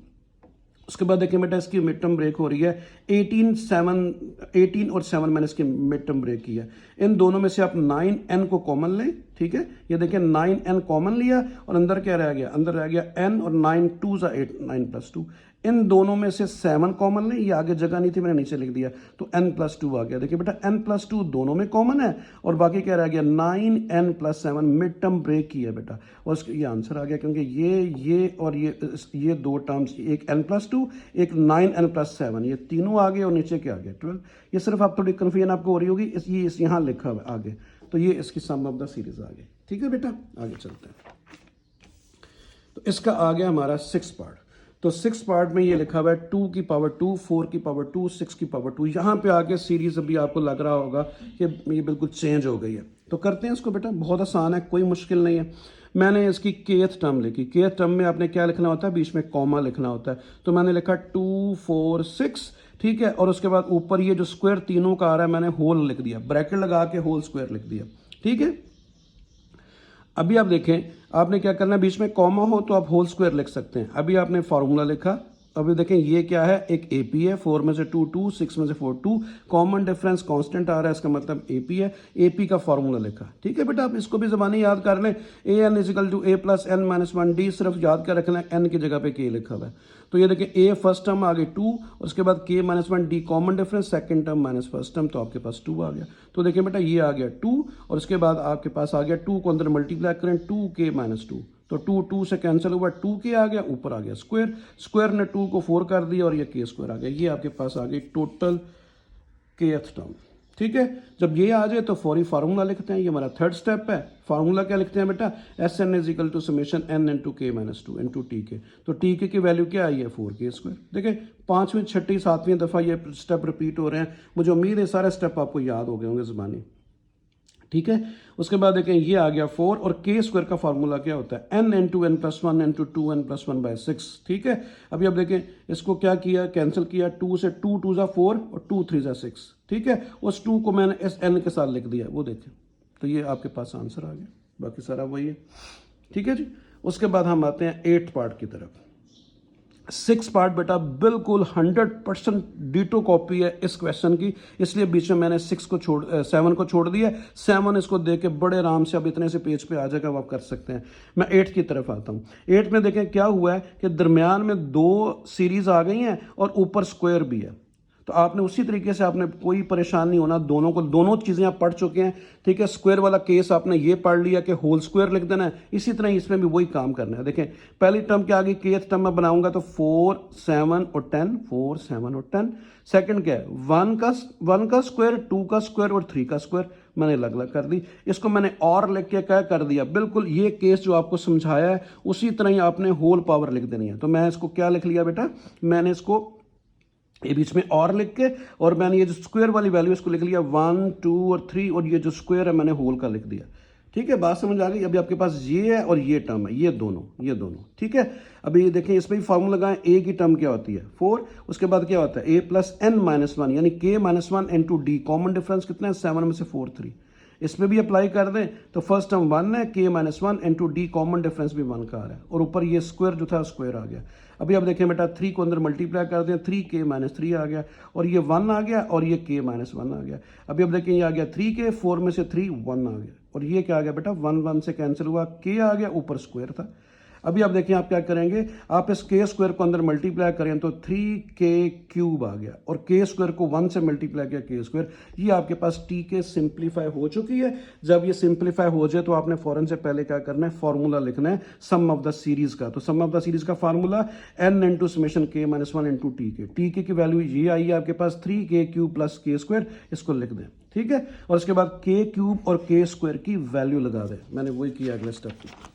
उसके बाद देखिए बेटा इसकी मिड टर्म ब्रेक हो रही है, 18 और 7 मैंने इसकी मिड टर्म ब्रेक की है। इन दोनों में से आप 9n को कॉमन लें, ठीक है। ये देखिए 9n कॉमन लिया और अंदर क्या रह गया, अंदर रह गया n, और 9 2 ज़ा 8, 9+2। इन दोनों में से 7 कॉमन लें, ये आगे जगह नहीं थी मैंने नीचे लिख दिया, तो n+2 आ गया। देखिए बेटा n+2 दोनों में कॉमन है, और बाकी क्या रह गया 9n+7, मिड टर्म ब्रेक की है बेटा, और उसका ये आंसर आ गया, क्योंकि ये और ये दो टर्म्स, एक n+2 एक 9n+7, ये तीनों आ गए और नीचे क्या आ गया 12। ये सिर्फ आप थोड़ी कन्फ्यूजन आपको हो रही होगी, ये इस यहाँ लिखा हुआ आगे, तो ये इसकी सम ऑफ द सीरीज आ गई, ठीक है बेटा। आगे चलते हैं, तो इसका आ गया हमारा 6 पार्ट। तो 6 पार्ट में ये लिखा हुआ है 2 की पावर 2, 4 की पावर 2, 6 की पावर 2। यहाँ पे आके सीरीज अभी आपको लग रहा होगा कि ये बिल्कुल चेंज हो गई है, तो करते हैं इसको बेटा, बहुत आसान है, कोई मुश्किल नहीं है। मैंने इसकी केथ टर्म लिखी, केथ टर्म में आपने क्या लिखना होता है, बीच में कॉमा लिखना होता है, तो मैंने लिखा 2 4 6, ठीक है। और उसके बाद ऊपर ये जो स्क्वायर तीनों का आ रहा है मैंने होल लिख दिया, ब्रैकेट लगा के होल स्क्वायर लिख दिया, ठीक है। अभी आप देखें, आपने क्या करना है, बीच में कॉमा हो तो आप होल स्क्वायर लिख सकते हैं। अभी आपने फार्मूला लिखा, अभी देखें ये क्या है, एक एपी है, 4 में से 2 2, 6 में से 4 2, कॉमन डिफरेंस कांस्टेंट आ रहा है, इसका मतलब एपी है, एपी का फार्मूला लिखा, ठीक है बेटा। आप इसको भी ज़बानी याद कर लें, a n is equal to a plus n minus 1 d, सिर्फ याद कर रखना है एन की जगह पे के लिखा हुआ है। तो ये देखें ए फर्स्ट टर्म आ गई 2, उसके बाद के minus 1 D common difference, second term minus first term, तो आपके पास 2 आ गया। तो देखिए बेटा ये आ गया 2, और उसके बाद आपके पास आ गया 2 को अंदर मल्टीप्लाई करें, 2k माइनस 2, तो 2 2 से कैंसिल हुआ, 2k आ गया, ऊपर आ गया स्क्वायर, स्क्वायर ने 2 को 4 कर दिया और ये k स्क्वायर आ गया। ये आपके पास आ गई टोटल kth टर्म, ठीक है। जब ये आ जाए तो फौरी फार्मूला लिखते हैं, ये हमारा थर्ड स्टेप है। फार्मूला क्या लिखते हैं बेटा, S N is equal to summation N into K minus 2 into T के। तो टी के की वैल्यू क्या आई है 4k स्क्वायर। देखिए 5वीं 6वीं 7वीं दफ़ा ये स्टेप रिपीट हो रहे हैं, मुझे उम्मीद है सारे स्टेप आपको याद हो गए होंगे ज़बानी, ठीक है। उसके बाद देखें ये आ गया 4, और के स्क्वायर का फार्मूला क्या होता है, n into N plus 1 into 2n+1 by 6, ठीक है। अभी आप देखें इसको क्या किया, कैंसिल किया, 2 से 2 2 ज़ा 4 और 2 3 ज़ा 6, ठीक है। उस 2 को मैंने इस n के साथ लिख दिया, वो देखें, तो ये आपके पास आंसर आ गया, बाकी सारा वही है, ठीक है जी। उसके बाद हम आते हैं 8th पार्ट की तरफ। 6 पार्ट बेटा बिल्कुल 100% डिटो कॉपी है इस क्वेश्चन की, इसलिए बीच में मैंने 7 को छोड़ दिया। 7 इसको देख के बड़े आराम से अब इतने से पेज पे आ जाएगा, वो आप कर सकते हैं। मैं 8 की तरफ आता हूँ। 8 में देखें क्या हुआ है कि दरमियान में 2 सीरीज आ गई हैं और ऊपर स्क्वायर भी है, तो आपने उसी तरीके से, आपने कोई परेशान नहीं होना, दोनों चीज़ें आप पढ़ चुके हैं, ठीक है। स्क्वायर वाला केस आपने ये पढ़ लिया कि होल स्क्वायर लिख देना है, इसी तरह इसमें भी वही काम करना है। देखें पहली टर्म क्या आ गई, केथ टर्म में बनाऊंगा तो 4 7 और 10, 4 7 और 10। सेकंड क्या है, 1 का स्क्वायर, 2 का स्क्वायर और 3 का स्क्वायर, मैंने अलग अलग कर दी। इसको मैंने और लिख के क्या कर दिया, बिल्कुल ये केस जो आपको समझाया है उसी तरह ही आपने होल पावर लिख देनी है। तो मैं इसको क्या लिख लिया बेटा, मैंने इसको ये बीच में और लिख के, और मैंने ये जो स्क्वायर वाली वैल्यू इसको लिख लिया 1 2 और 3, और ये जो स्क्वायर है मैंने होल का लिख दिया। ठीक है, बात समझ आ गई। अभी आपके पास ये है और ये टर्म है, ये दोनों। ठीक है, अभी देखें इसमें भी फार्मूला लगाएं। ए की टर्म क्या होती है 4, उसके बाद क्या होता है a प्लस n माइनस 1 यानी k minus 1 into D. Common difference कितना है 7 में से 4 3। इसमें भी अप्लाई कर दें तो फर्स्ट टर्म 1 है, k minus 1 into D, common difference भी 1 का आ रहा है, और ऊपर ये स्क्वायर जो था स्क्वायर आ गया। अभी आप देखें बेटा 3 को अंदर मल्टीप्लाई कर दें, 3k माइनस 3 आ गया, और ये 1 आ गया, और ये k माइनस 1 आ गया। अभी आप देखें ये आ गया 3k, 4 में से 3 1 आ गया, और ये क्या आ गया बेटा 1 1 से कैंसिल हुआ, k आ गया, ऊपर स्क्वायर था। अभी आप देखिए आप क्या करेंगे, आप इस के स्क्वायर को अंदर मल्टीप्लाई करें तो 3k क्यूब आ गया, और के स्क्वायर को 1 से मल्टीप्लाई किया के स्क्वायर। ये आपके पास टी के सिंप्लीफाई हो चुकी है। जब ये सिंप्लीफाई हो जाए तो आपने फौरन से पहले क्या करना है, फॉर्मूला लिखना है सम ऑफ द सीरीज का। तो सम ऑफ द सीरीज का formula n into summation k minus 1 into T k की वैल्यू ये आई है आपके पास 3k क्यूब प्लस के स्क्वायर, इसको लिख दें। ठीक है, और उसके बाद के क्यूब और के स्क्वायर की वैल्यू लगा दें। मैंने वही किया अगले स्टेप में।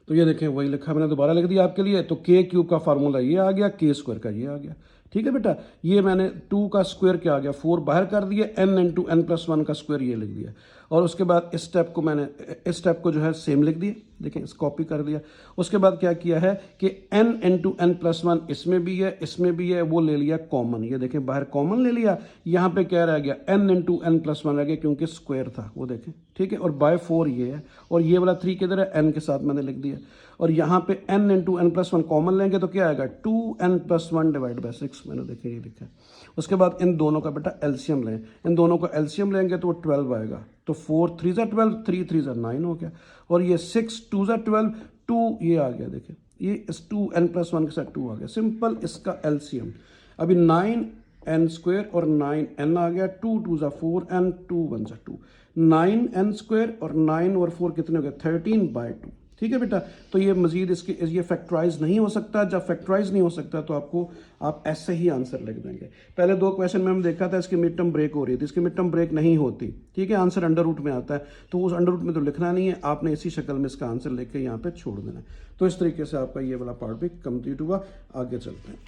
तो ये देखें वही लिखा मैंने, दोबारा लिख दिया आपके लिए। तो के क्यूब का फार्मूला ये आ गया, के स्क्वायर का ये आ गया। ठीक है बेटा, ये मैंने 2 का स्क्वायर क्या आ गया 4 बाहर कर दिया, n इंटू n प्लस 1 का स्क्वायर ये लिख दिया, और उसके बाद इस स्टेप को मैंने इस स्टेप को जो है सेम लिख दिया। देखें इस कॉपी कर दिया। उसके बाद क्या किया है कि n इंटू n प्लस 1 इसमें भी है इसमें भी है, वो ले लिया कॉमन। ये देखें बाहर कॉमन ले लिया, यहाँ पे क्या रह गया n इंटू n प्लस 1 रह गया क्योंकि स्क्वायर था, वो देखें। ठीक है, और बाय 4 ये है, और ये वाला 3 किधर है, n के साथ मैंने लिख दिया। और यहाँ पे n into n plus 1 common लेंगे तो क्या आएगा 2n प्लस 1 डिवाइड बाई 6। मैंने देखे ये लिखा है। उसके बाद इन दोनों का बेटा एलसीएम लें, इन दोनों का एलसीएम लेंगे तो वो 12 आएगा। तो 4 3 ज़ा 12, 3 3 ज़ा 9 हो गया, और ये 6 2 ज़ा 12, 2 ये आ गया। देखिए ये इस 2n प्लस 1 के साथ 2 आ गया, सिंपल इसका एलसीएम। अभी 9n स्क्वायर और 9n आ गया, 2 2 ज़ा 4n, 2 1 ज़ा 2, 9n स्क्वायर और 9 और 4 कितने हो गए 13/2। ठीक है बेटा, तो ये मजीद इसके ये फैक्टराइज नहीं हो सकता। जब फैक्टराइज नहीं हो सकता तो आपको आप ऐसे ही आंसर लिख देंगे। पहले 2 क्वेश्चन में हम देखा था इसकी मिड टर्म ब्रेक हो रही थी, इसकी मिड टर्म ब्रेक नहीं होती। ठीक है, आंसर अंडर रूट में आता है, तो उस अंडर रूट में तो लिखना नहीं है, आपने इसी शक्ल में इसका आंसर लिख के यहाँ पे छोड़ देना है। तो इस तरीके से आपका ये वाला पार्ट भी कंप्लीट हुआ। आगे चलते हैं।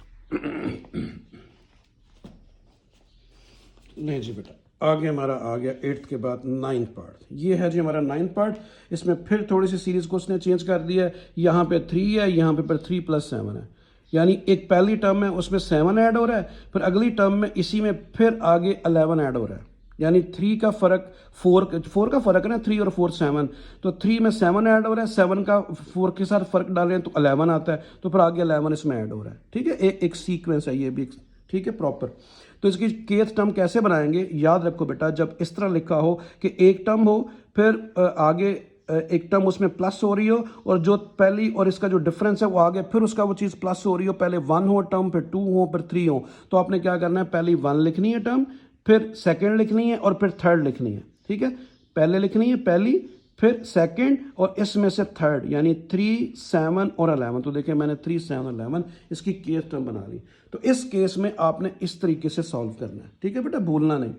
नहीं जी बेटा, आगे हमारा आ गया 8th के बाद 9th पार्ट। ये है जी हमारा 9th पार्ट। इसमें फिर थोड़ी सी सीरीज को उसने चेंज कर दिया है। यहाँ पे 3 है, यहाँ पे 3 + 7 है, यानी एक पहली टर्म है उसमें 7 ऐड हो रहा है, फिर अगली टर्म में इसी में फिर आगे 11 ऐड हो रहा है, यानी 3 का फर्क 4 का फर्क है ना, 3 और 4 7, तो 3 में 7 ऐड हो रहा है, 7 का 4 के साथ फर्क डालें तो 11 आता है, तो फिर आगे 11 इसमें ऐड हो रहा है। ठीक है, एक सीक्वेंस है ये भी, ठीक है प्रॉपर। तो इसकी kth टर्म कैसे बनाएंगे, याद रखो बेटा, जब इस तरह लिखा हो कि एक टर्म हो फिर आगे एक टर्म उसमें प्लस हो रही हो, और जो पहली और इसका जो डिफरेंस है वो आगे फिर उसका वो चीज़ प्लस हो रही हो, पहले 1 हो टर्म, फिर 2 हो, फिर 3 हो, तो आपने क्या करना है, पहली 1 लिखनी है टर्म, फिर सेकेंड लिखनी है, और फिर थर्ड लिखनी है। ठीक है, पहले लिखनी है पहली, फिर सेकंड, और इसमें से थर्ड, यानी 3 7 और 11। तो देखिए मैंने 3 7 और 11 इसकी केस टर्म बना ली। तो इस केस में आपने इस तरीके से सॉल्व करना है। ठीक है बेटा, भूलना नहीं।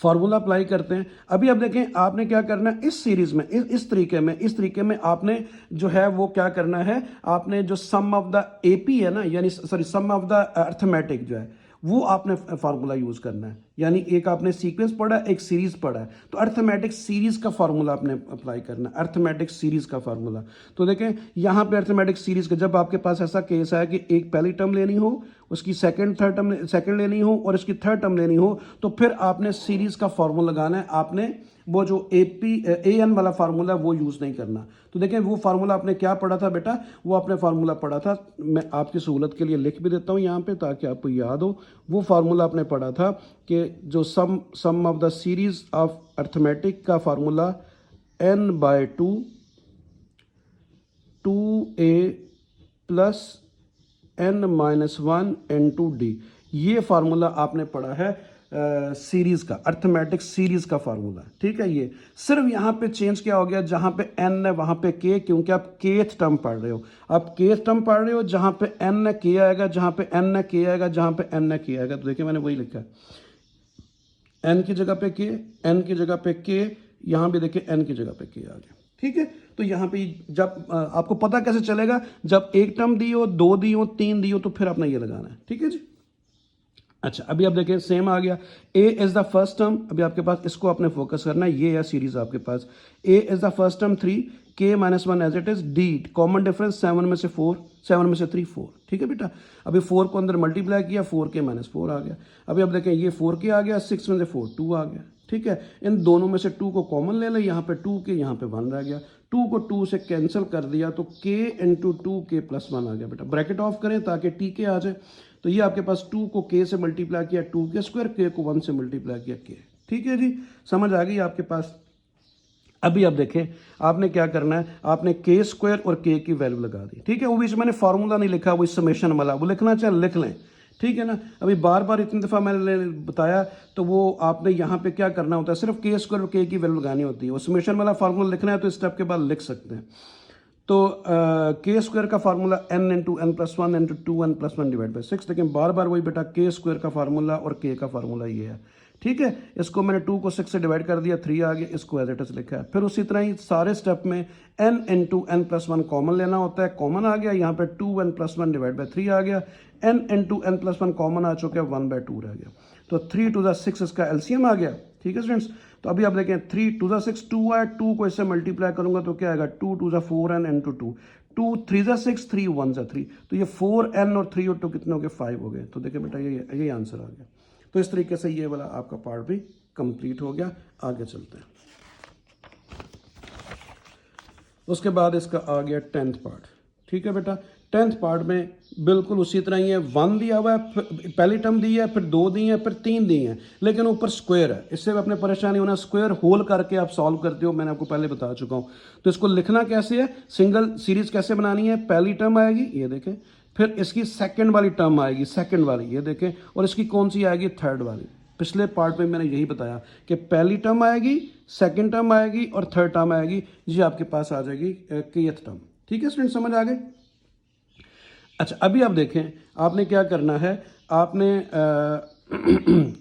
फॉर्मूला अप्लाई करते हैं। अभी अब देखें आपने क्या करना है इस सीरीज में, इस तरीके में आपने जो है वो क्या करना है, आपने जो सम ऑफ द एपी है ना, यानी sorry sum of the arithmetic जो है वो आपने फार्मूला यूज करना है। यानी एक आपने सीक्वेंस पढ़ा, एक सीरीज पढ़ा है, तो अर्थमेटिक सीरीज का फार्मूला आपने अप्लाई करना है, अर्थमेटिक सीरीज का फार्मूला। तो देखें यहाँ पे अर्थमेटिक सीरीज का, जब आपके पास ऐसा केस है कि एक पहली टर्म लेनी हो, उसकी सेकंड लेनी हो, और इसकी थर्ड टर्म लेनी हो, तो फिर आपने सीरीज का फार्मूला लगाना है। आपने वो जो AN वाला फार्मूला वो यूज़ नहीं करना। तो देखें वो फार्मूला आपने क्या पढ़ा था बेटा, वो आपने फार्मूला पढ़ा था, मैं आपकी सहूलत के लिए लिख भी देता हूँ यहाँ पे ताकि आपको याद हो। वो फार्मूला आपने पढ़ा था कि जो sum of the series of arithmetic का formula n/2 2a plus n-1 n/d, ये फार्मूला आपने पढ़ा है सीरीज का, अर्थमेटिक सीरीज का फार्मूला। ठीक है, ये सिर्फ यहाँ पे चेंज क्या हो गया, जहाँ पे n है वहाँ पे k, क्योंकि आप kth टर्म पढ़ रहे हो, आप kth टर्म पढ़ रहे हो, जहाँ पे n है k आएगा, जहाँ पे n है k आएगा, जहाँ पे n है k आएगा। तो देखिए मैंने वही लिखा है, n की जगह पे k, n की जगह पे k, यहाँ भी देखिए n की जगह पे k आ गया। ठीक है। तो यहाँ पे जब आपको पता कैसे चलेगा, जब एक टर्म दी हो, दो दी हो, तीन दी हो, तो फिर आपने ये लगाना है, ठीक है जी। अच्छा, अभी आप देखें सेम आ गया, ए इज द फर्स्ट टर्म, अभी आपके पास इसको आपने फोकस करना है, ये है सीरीज आपके पास, A is the first term 3, K -1 as it is, D common difference 7 में से 4, 7 में से 3 4, ठीक है बेटा। अभी 4 को अंदर मल्टीप्लाई किया, 4k - 4 आ गया। अभी आप देखें ये 4k आ गया, 6 में से 4 2 आ गया, ठीक है। इन दोनों में से 2 को कॉमन ले लें, यहाँ पे 2k, यहाँ पे 1 रह गया, 2 को 2 से कैंसिल कर दिया तो k इंटू 2k + 1 आ गया बेटा। ब्रैकेट ऑफ करें ताकि tk आ जाए, तो ये आपके पास 2 को k से मल्टीप्लाई किया 2k², k को 1 से मल्टीप्लाई किया k, ठीक है जी, समझ आ गई आपके पास। अभी आप देखें आपने क्या करना है, आपने k² और k की वैल्यू लगा दी, ठीक है। वो बीच मैंने फार्मूला नहीं लिखा, वो समेशन वाला, वो लिखना चाहे लिख लें, ठीक है ना। अभी बार बार इतनी दफ़ा मैंने बताया, तो वो आपने यहाँ पे क्या करना होता है, सिर्फ k² और k की वैल्यू लगानी होती है। वो समेशन वाला फार्मूला लिखना है तो स्टेप के बाद लिख सकते हैं। तो k² का formula n into n+1 into 2n+1 divide by 6, लेकिन बार बार वही बेटा, k² का फार्मूला और k का फार्मूला ये है, ठीक है। इसको मैंने 2 को 6 से डिवाइड कर दिया, 3 आ गया, इसको एज इट इज लिखा है। फिर उसी तरह ही सारे स्टेप में n इंटू n+1 कॉमन लेना होता है, कॉमन आ गया, यहाँ पे 2n+1 डिवाइड बाई 3 आ गया, n इंटू n+1 कॉमन आ चुका है, 1/2 रह गया, तो 3 to the 6 इसका एलसीएम आ गया, ठीक है स्टूडेंट्स। तो अभी आप देखें 3 to the 6 2 आया, 2 को इससे मल्टीप्लाई करूंगा तो क्या आएगा, 2 to the 4n इंटू 2, 2 3 जा 6, 3 1 जा 3, तो ये 4n और 3 और 2 कितने हो गए, 5 हो गए। तो देखिए बेटा ये आंसर आ गया। तो इस तरीके से ये वाला आपका पार्ट भी कंप्लीट हो गया। आगे चलते हैं, उसके बाद इसका आ गया 10th पार्ट, ठीक है बेटा। 10th पार्ट में बिल्कुल उसी तरह ही है, 1 दिया हुआ है, पहली टर्म दी है, फिर 2 दी है, फिर 3 दी है, लेकिन ऊपर स्क्वायर है। इससे अपने परेशानी होना, स्क्वायर होल करके आप सॉल्व करते हो, मैंने आपको पहले बता चुका हूँ। तो इसको लिखना कैसे है, सिंगल सीरीज कैसे बनानी है, पहली टर्म आएगी ये देखें, फिर इसकी सेकेंड वाली टर्म आएगी, सेकेंड वाली ये देखें, और इसकी कौन सी आएगी, थर्ड वाली। पिछले पार्ट में मैंने यही बताया कि पहली टर्म आएगी, सेकेंड टर्म आएगी और थर्ड टर्म आएगी, ये आपके पास आ जाएगी kth टर्म, ठीक है स्टूडेंट, समझ आ गए। अच्छा, अभी आप देखें आपने क्या करना है, आपने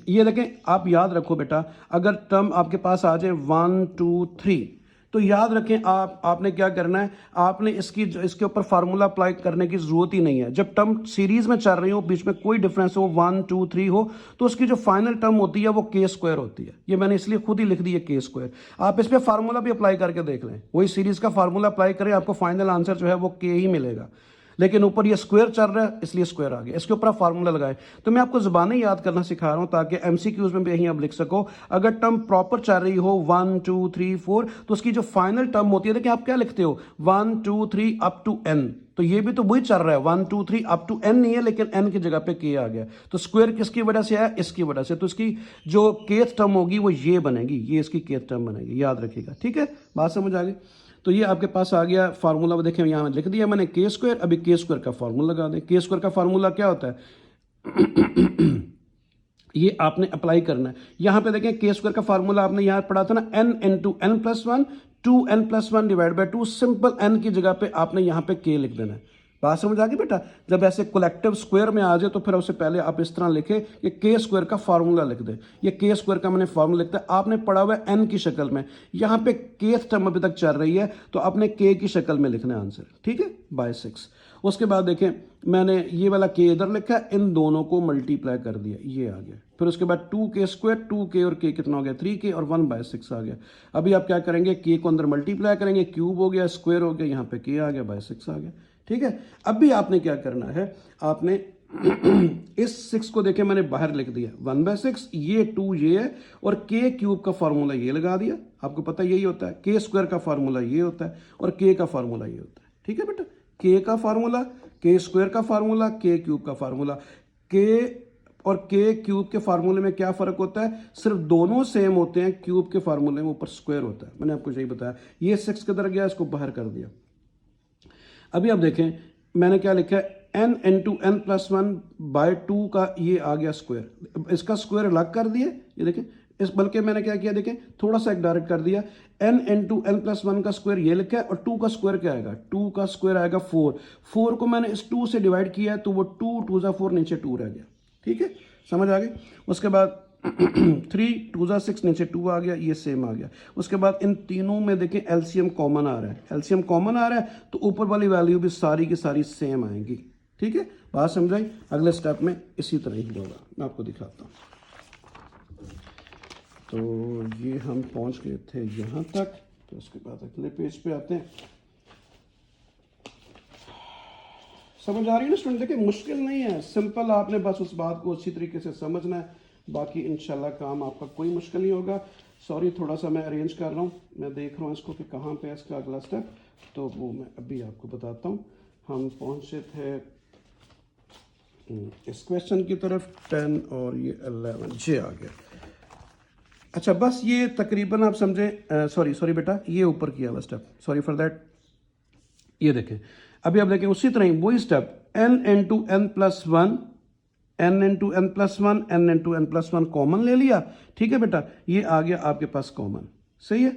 ये देखें, आप याद रखो बेटा, अगर टर्म आपके पास आ जाए 1 2 3, तो याद रखें आपने क्या करना है, आपने इसके ऊपर फार्मूला अप्लाई करने की जरूरत ही नहीं है। जब टर्म सीरीज में चल रही हो, बीच में कोई डिफरेंस हो, 1 2 3 हो, तो उसकी जो फाइनल टर्म होती है वो k² होती है। ये मैंने इसलिए खुद ही लिख दी है k²। आप इस पर फार्मूला भी अप्लाई करके देख लें, वही सीरीज का फार्मूला अप्लाई करें, आपको फाइनल आंसर जो है वो k ही मिलेगा, लेकिन ऊपर ये स्क्वायर चल रहा है इसलिए स्क्वायर आ गया। इसके ऊपर आप फार्मूला लगाए। तो मैं आपको ज़बानें याद करना सिखा रहा हूं ताकि एमसीक्यूज में भी यहीं आप लिख सको। अगर टर्म प्रॉपर चल रही हो 1 2 3 4, तो उसकी जो फाइनल टर्म होती है, देखिए आप क्या लिखते हो, 1 2 3 अप टू n, तो ये भी तो वही चल रहा है, 1 2 3 अप टू n नहीं है, लेकिन n की जगह पे k आ गया। तो स्क्वायर किसकी वजह से आया, इसकी वजह से। तो इसकी जो kth टर्म होगी वो ये बनेगी, ये इसकी kth टर्म बनेगी, याद रखिएगा, ठीक है, बात समझ आ गई। तो ये आपके पास आ गया फार्मूला, देखें यहाँ लिख दिया मैंने k²। अभी k² का फार्मूला लगा दें। k² का फार्मूला क्या होता है ये आपने अप्लाई करना है। यहाँ पे देखें k² का फार्मूला आपने यहाँ पढ़ा था ना, n into n+1 2n+1 divide by 2, simple n की जगह पे आपने यहाँ पे k लिख देना है। बात समझ आ गई बेटा। जब ऐसे कलेक्टिव स्क्वायर में आ जाए तो फिर उससे पहले आप इस तरह लिखे कि k² का फार्मूला लिख दे। ये k² का मैंने फार्मूला लिखता है, आपने पढ़ा हुआ है n की शक्ल में, यहाँ पे kth टर्म अभी तक चल रही है तो आपने k की शक्ल में लिखना है आंसर, ठीक है, बाय 6। उसके बाद देखें मैंने ये वाला k इधर लिखा है, इन दोनों को मल्टीप्लाई कर दिया, ये आ गया। फिर उसके बाद 2k², 2k और k कितना हो गया, 3k और 1/6 आ गया। अभी आप क्या करेंगे, k को अंदर मल्टीप्लाई करेंगे, क्यूब हो गया, स्क्वायर हो गया, यहाँ पे k आ गया, बाय 6 आ गया, ठीक है। अब भी आपने क्या करना है, आपने इस 6 को देखें मैंने बाहर लिख दिया, 1/6, ये 2 ये है, और k³ का फार्मूला ये लगा दिया। आपको पता यही होता है, k² का फार्मूला ये होता है और k का फार्मूला ये होता है, ठीक है बेटा। k का फार्मूला, k² का फार्मूला, k³ का फार्मूला। k और k³ के फार्मूले में क्या फर्क होता है, सिर्फ दोनों सेम होते हैं, क्यूब के फार्मूले में ऊपर स्क्वायर होता है। मैंने आपको यही बताया। ये 6 किधर गया, इसको बाहर कर दिया। अभी आप देखें मैंने क्या लिखा है, n इंटू n+1/2 का ये आ गया स्क्वायर, इसका स्क्वायर अलग कर दिए, ये देखें इस, बल्कि मैंने क्या किया, देखें थोड़ा सा एक डायरेक्ट कर दिया, n इंटू n+1 का स्क्वायर ये लिखा है, और 2 का स्क्वायर क्या आएगा, 2 का स्क्वायर आएगा 4। 4 को मैंने इस 2 से डिवाइड किया है तो वो 2 2 4 नीचे 2 रह गया, ठीक है, समझ आ गई। उसके बाद 3 2 ज़ा 6, नीचे 2 आ गया, ये सेम आ गया। उसके बाद इन तीनों में देखें एलसीएम कॉमन आ रहा है, एलसीएम कॉमन आ रहा है तो ऊपर वाली वैल्यू भी सारी की सारी सेम आएंगी। ठीक है, बात समझाई। अगले स्टेप में इसी तरह ही होगा, मैं आपको दिखाता हूँ। तो ये हम पहुँच गए थे यहाँ तक, तो उसके बाद अगले पेज पे आते हैं। समझ आ रही है ना स्टूडेंट? देखिए मुश्किल नहीं है, सिंपल, आपने बस उस बात को अच्छी तरीके से समझना है, बाकी इंशाल्लाह काम आपका कोई मुश्किल नहीं होगा। सॉरी, थोड़ा सा मैं अरेंज कर रहा हूँ, मैं देख रहा हूँ इसको कि कहाँ पे है इसका अगला स्टेप, तो वो मैं अभी आपको बताता हूँ। हम पहुँचे थे इस क्वेश्चन की तरफ, 10 और ये 11 जे आ गया। अच्छा, बस ये तकरीबन आप समझें, सॉरी बेटा, ये ऊपर किया हुआ स्टेप, सॉरी फॉर दैट। ये देखें, अभी आप देखें उसी तरह ही वही step, n into N plus one, n into N plus one, n into N plus one common ले लिया। ठीक है बेटा, ये आ गया आपके पास कॉमन, सही है।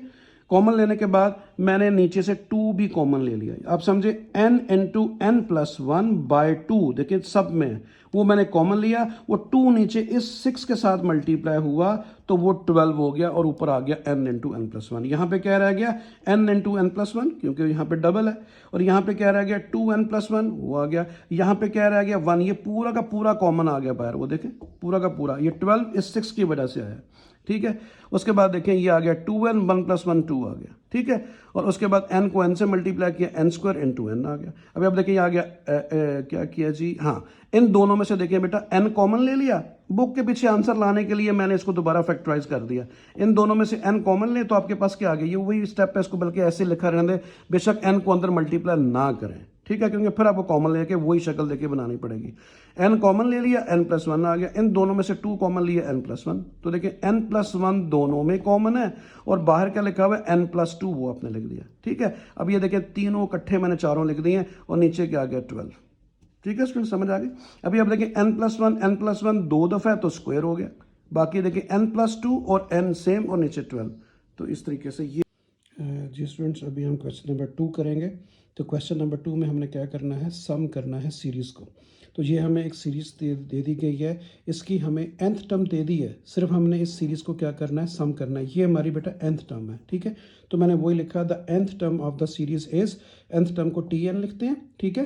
कॉमन लेने के बाद मैंने नीचे से 2 भी कॉमन ले लिया। आप समझे, n into N plus one by 2, देखिए सब में वो मैंने कॉमन लिया, वो 2 नीचे इस 6 के साथ मल्टीप्लाई हुआ तो वो 12 हो गया और ऊपर आ गया n into N plus one. यहाँ पे क्या रह गया, n into N plus one, क्योंकि यहाँ पे डबल है, और यहाँ पे क्या रह गया 2n प्लस वन, वो आ गया। यहाँ पे क्या रह गया 1, ये पूरा का पूरा कॉमन आ गया बाहर, वो देखें पूरा का पूरा, ये 12 इस 6 की वजह से आया। ठीक है, उसके बाद देखें ये आ गया 2n, 1 प्लस 1 2 आ गया। ठीक है, और उसके बाद n को n से मल्टीप्लाई किया, n स्क्वायर इंटू n आ गया। अभी आप देखिए आ गया क्या किया जी, हाँ, इन दोनों में से देखिए बेटा n कॉमन ले लिया, बुक के पीछे आंसर लाने के लिए मैंने इसको दोबारा फैक्टराइज कर दिया। इन दोनों में से n कॉमन ले तो आपके पास क्या आ गया, ये वही स्टेप है, इसको बल्कि ऐसे लिखा रहने दे, बेशक n को अंदर मल्टीप्लाई ना करें। ठीक है, क्योंकि फिर आपको कॉमन लेके वही शक्ल देके बनानी पड़ेगी। n कॉमन ले लिया, n प्लस वन आ गया, इन दोनों में से 2 कॉमन लिया, n प्लस वन, तो देखिए n प्लस वन दोनों में कॉमन है, और बाहर क्या लिखा हुआ है n प्लस टू, वो आपने लिख दिया। ठीक है, अब ये देखिए तीनों इकट्ठे मैंने चारों लिख दिए, और नीचे क्या आ गया 12। ठीक है स्टूडेंट, समझ आ गई। अभी अब देखिए n प्लस वन 2 दफ़ा है तो स्क्वायर हो गया, बाकी देखिए n प्लस टू और n सेम और नीचे 12। तो इस तरीके से ये जी स्टूडेंट्स, अभी हम क्वेश्चन नंबर 2 करेंगे। तो क्वेश्चन नंबर 2 में हमने क्या करना है, सम करना है सीरीज़ को। तो ये हमें एक सीरीज़ दे दी गई है, इसकी हमें nth टर्म दे दी है, सिर्फ हमने इस सीरीज़ को क्या करना है, सम करना है। ये हमारी बेटा nth टर्म है। ठीक है, तो मैंने वही लिखा, the nth term of the series is, nth term को tn लिखते हैं। ठीक है,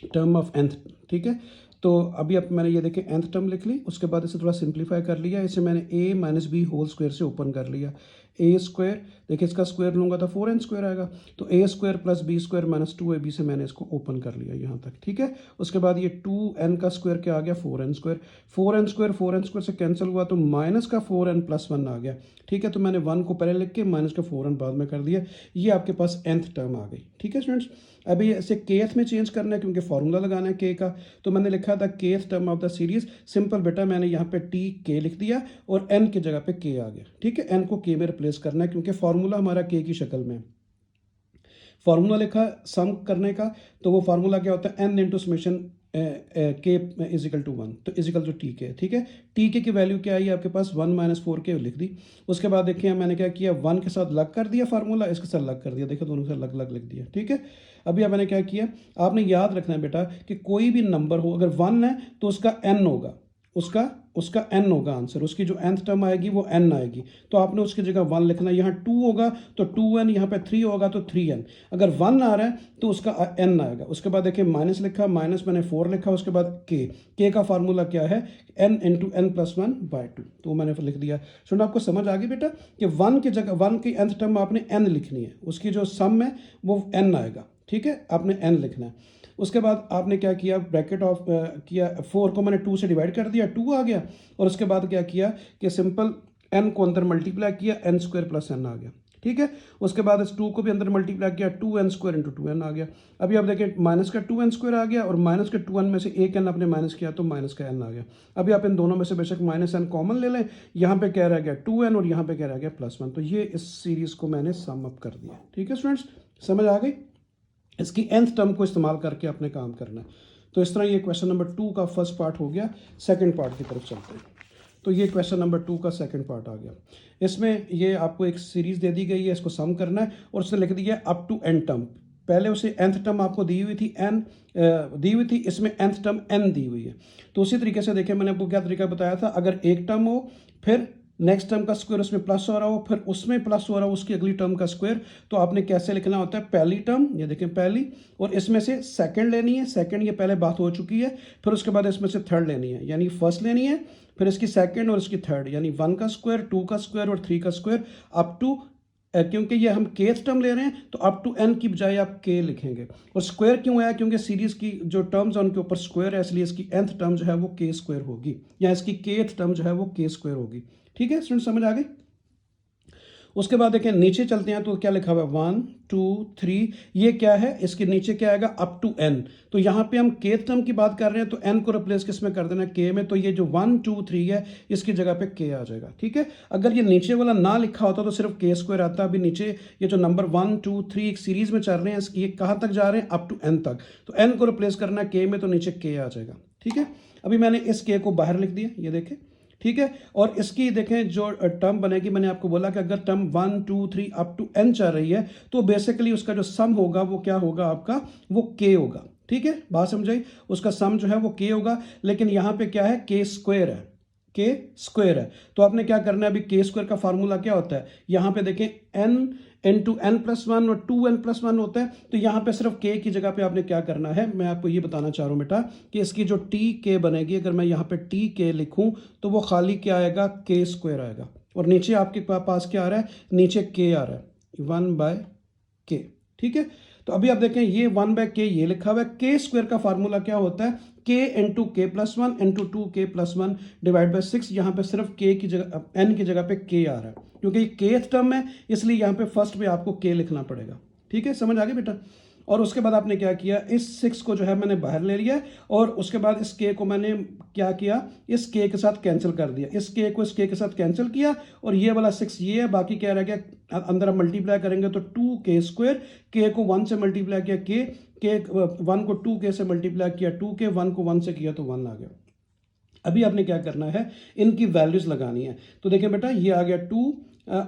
टर्म ऑफ nth। ठीक है, तो अभी अब मैंने ये देखें nth टर्म लिख ली, उसके बाद इसे थोड़ा सिंप्लीफाई कर लिया, इसे मैंने a minus b whole square से ओपन कर लिया। ए स्क्वायर, देखिए इसका स्क्वायर लूँगा तो 4n स्क्वायर आएगा, तो a square plus b square minus 2ab से मैंने इसको ओपन कर लिया यहाँ तक। ठीक है, उसके बाद ये 2n का स्क्वायर क्या आ गया, 4n स्क्वायर, 4n स्क्वायर से कैंसिल हुआ तो माइनस का 4n प्लस 1 आ गया। ठीक है, तो मैंने 1 को पहले लिख के माइनस का 4n बाद में कर दिया, ये आपके पास nth टर्म आ गई। ठीक है स्टूडेंट्स, अभी इसे kth में चेंज करना है क्योंकि फार्मूला लगाना है k का, तो मैंने लिखा था kth term of the series. Simple बेटा, मैंने यहाँ पे t k लिख दिया और n की जगह पे k आ गया। ठीक है, n को k में रिप्लेस करना है क्योंकि फार्मूला हमारा k की शक्ल में। फार्मूला लिखा सम करने का, तो वो फार्मूला क्या होता है, n इंटू समेशन के इजिकल टू 1, तो इजिकल टू टी के। ठीक है, टी के की वैल्यू क्या आई आपके पास, 1 माइनस 4k लिख दी। उसके बाद देखिए मैंने क्या किया, 1 के साथ लग कर दिया फार्मूला, इसके साथ लग कर दिया, देखो दोनों के साथ लग लग लिख दिया। ठीक है, अभी अब मैंने क्या किया, आपने याद रखना है बेटा कि कोई भी नंबर हो, अगर 1 है तो उसका n होगा, उसका n होगा आंसर, उसकी जो nth टर्म आएगी वो n आएगी, तो आपने उसकी जगह 1 लिखना है। यहाँ 2 होगा तो 2n, यहाँ पे 3 होगा तो 3n। अगर 1 आ रहा है तो उसका n आएगा। उसके बाद देखिए माइनस लिखा, माइनस मैंने 4 लिखा, उसके बाद k का फार्मूला क्या है, n into N plus one by 2, तो मैंने फिर लिख दिया। सुनो, आपको समझ आ गई बेटा कि 1 की जगह 1 की nth टर्म आपने n लिखनी है, उसकी जो सम है वो n आएगा। ठीक है, आपने n लिखना है। उसके बाद आपने क्या किया, ब्रैकेट ऑफ किया, 4 को मैंने 2 से डिवाइड कर दिया, 2 आ गया, और उसके बाद क्या किया कि सिंपल n को अंदर मल्टीप्लाई किया, n स्क्वायर प्लस n आ गया। ठीक है, उसके बाद इस 2 को भी अंदर मल्टीप्लाई किया, 2n स्क्वायर इंटू 2n आ गया। अभी आप देखिए माइनस का 2n स्क्वायर आ गया, और माइनस के 2n में से एक n आपने माइनस किया तो माइनस का n आ गया। अभी आप इन दोनों में से बेशक माइनस n कॉमन ले लें, यहाँ पे क्या रह गया 2n और यहाँ पे क्या रह गया प्लस 1, तो ये इस सीरीज को मैंने सम अप कर दिया। ठीक है स्टूडेंट्स, समझ आ गई। इसकी nth टर्म को इस्तेमाल करके अपने काम करना है। तो इस तरह ये क्वेश्चन नंबर 2 का फर्स्ट पार्ट हो गया। सेकंड पार्ट की तरफ चलते हैं। तो ये क्वेश्चन नंबर 2 का सेकंड पार्ट आ गया। इसमें ये आपको एक सीरीज़ दे दी गई है, इसको सम करना है, और उसने लिख दिया अप टू n टर्म। पहले उसे nth टर्म आपको दी हुई थी n दी हुई थी, इसमें nth टर्म n दी हुई है। तो उसी तरीके से देखिए मैंने आपको क्या तरीका बताया था, अगर एक टर्म हो फिर नेक्स्ट टर्म का स्क्वायर उसमें प्लस हो रहा हो, फिर उसमें प्लस हो रहा हो उसकी अगली टर्म का स्क्वायर। तो आपने कैसे लिखना होता है, पहली टर्म ये देखें पहली, और इसमें से सेकंड लेनी है, सेकंड ये पहले बात हो चुकी है, फिर उसके बाद इसमें से थर्ड लेनी है, यानी फर्स्ट लेनी है, फिर इसकी सेकंड और इसकी थर्ड, यानी 1 का स्क्वायर, 2 का स्क्वायर और 3 का स्क्वायर अप टू, क्योंकि ये हम केथ टर्म ले रहे हैं तो अप टू एन की बजाय आप के लिखेंगे। और स्क्वायर क्यों है, क्योंकि सीरीज की जो टर्म्स है उनके ऊपर स्क्वायर है, इसलिए इसकी nth टर्म जो है वो के स्क्वायर होगी, या इसकी केथ टर्म जो है वो के स्क्वायर होगी। ठीक है स्टूडेंट, समझ आ गई। उसके बाद देखें नीचे चलते हैं तो क्या लिखा हुआ है 1 2 3, ये क्या है, इसके नीचे क्या आएगा अप टू एन। तो यहाँ पे हम केथ टर्म की बात कर रहे हैं तो एन को रिप्लेस किस में कर देना, के में, तो ये जो 1 2 3 है इसकी जगह पे के आ जाएगा। ठीक है, अगर ये नीचे वाला ना लिखा होता तो सिर्फ के स्क्वायर आता। अभी नीचे ये जो नंबर 1 2 3 एक सीरीज में चल रहे हैं, ये कहाँ तक जा रहे हैं, अप टू एन तक, तो एन को रिप्लेस करना है के में, तो नीचे के आ जाएगा। ठीक है, अभी मैंने इस के को बाहर लिख दिया, ये देखें। ठीक है, और इसकी देखें जो टर्म बनेगी, मैंने आपको बोला कि अगर टर्म 1 2 3 अप टू एन चल रही है तो बेसिकली उसका जो सम होगा वो क्या होगा आपका, वो के होगा। ठीक है, बात समझाई, उसका सम जो है वो के होगा, लेकिन यहाँ पे क्या है, के स्क्वायर है, के स्क्वायर है। तो आपने क्या करना है, अभी के स्क्वायर का फार्मूला क्या होता है, यहाँ पे देखें n into N plus one और 2n प्लस वन होता है, तो यहाँ पे सिर्फ के की जगह पे आपने क्या करना है, मैं आपको ये बताना चाह रहा हूँ बेटा कि इसकी जो टी के बनेगी, अगर मैं यहाँ पे टी के लिखूँ तो वो खाली क्या आएगा, के स्क्वायर आएगा, और नीचे आपके पास क्या आ रहा है, नीचे के आ रहा है 1/k। ठीक है, तो अभी आप देखें ये 1/k ये लिखा हुआ है, के स्क्वायर का फार्मूला क्या होता है, के इंटू के plus one into 2k plus one divide by 6। यहाँ पे सिर्फ के की जगह, एन की जगह पे के आ रहा है, क्योंकि केथ टर्म है इसलिए यहाँ पे फर्स्ट पे आपको के लिखना पड़ेगा। ठीक है, समझ आ गई बेटा। और उसके बाद आपने क्या किया, इस 6 को जो है मैंने बाहर ले लिया, और उसके बाद इस के को मैंने क्या किया, इस के के साथ कैंसिल कर दिया, इस के को इस के साथ कैंसिल किया, और ये वाला 6 ये है, बाकी क्या रह गया, अंदर हम मल्टीप्लाई करेंगे तो 2k स्क्वायर, के को 1 से मल्टीप्लाई किया, के 1 को 2k से मल्टीप्लाई किया 2k, 1 को 1 से किया तो 1 आ गया। अभी आपने क्या करना है, इनकी वैल्यूज लगानी है। तो देखिए बेटा ये आ गया 2,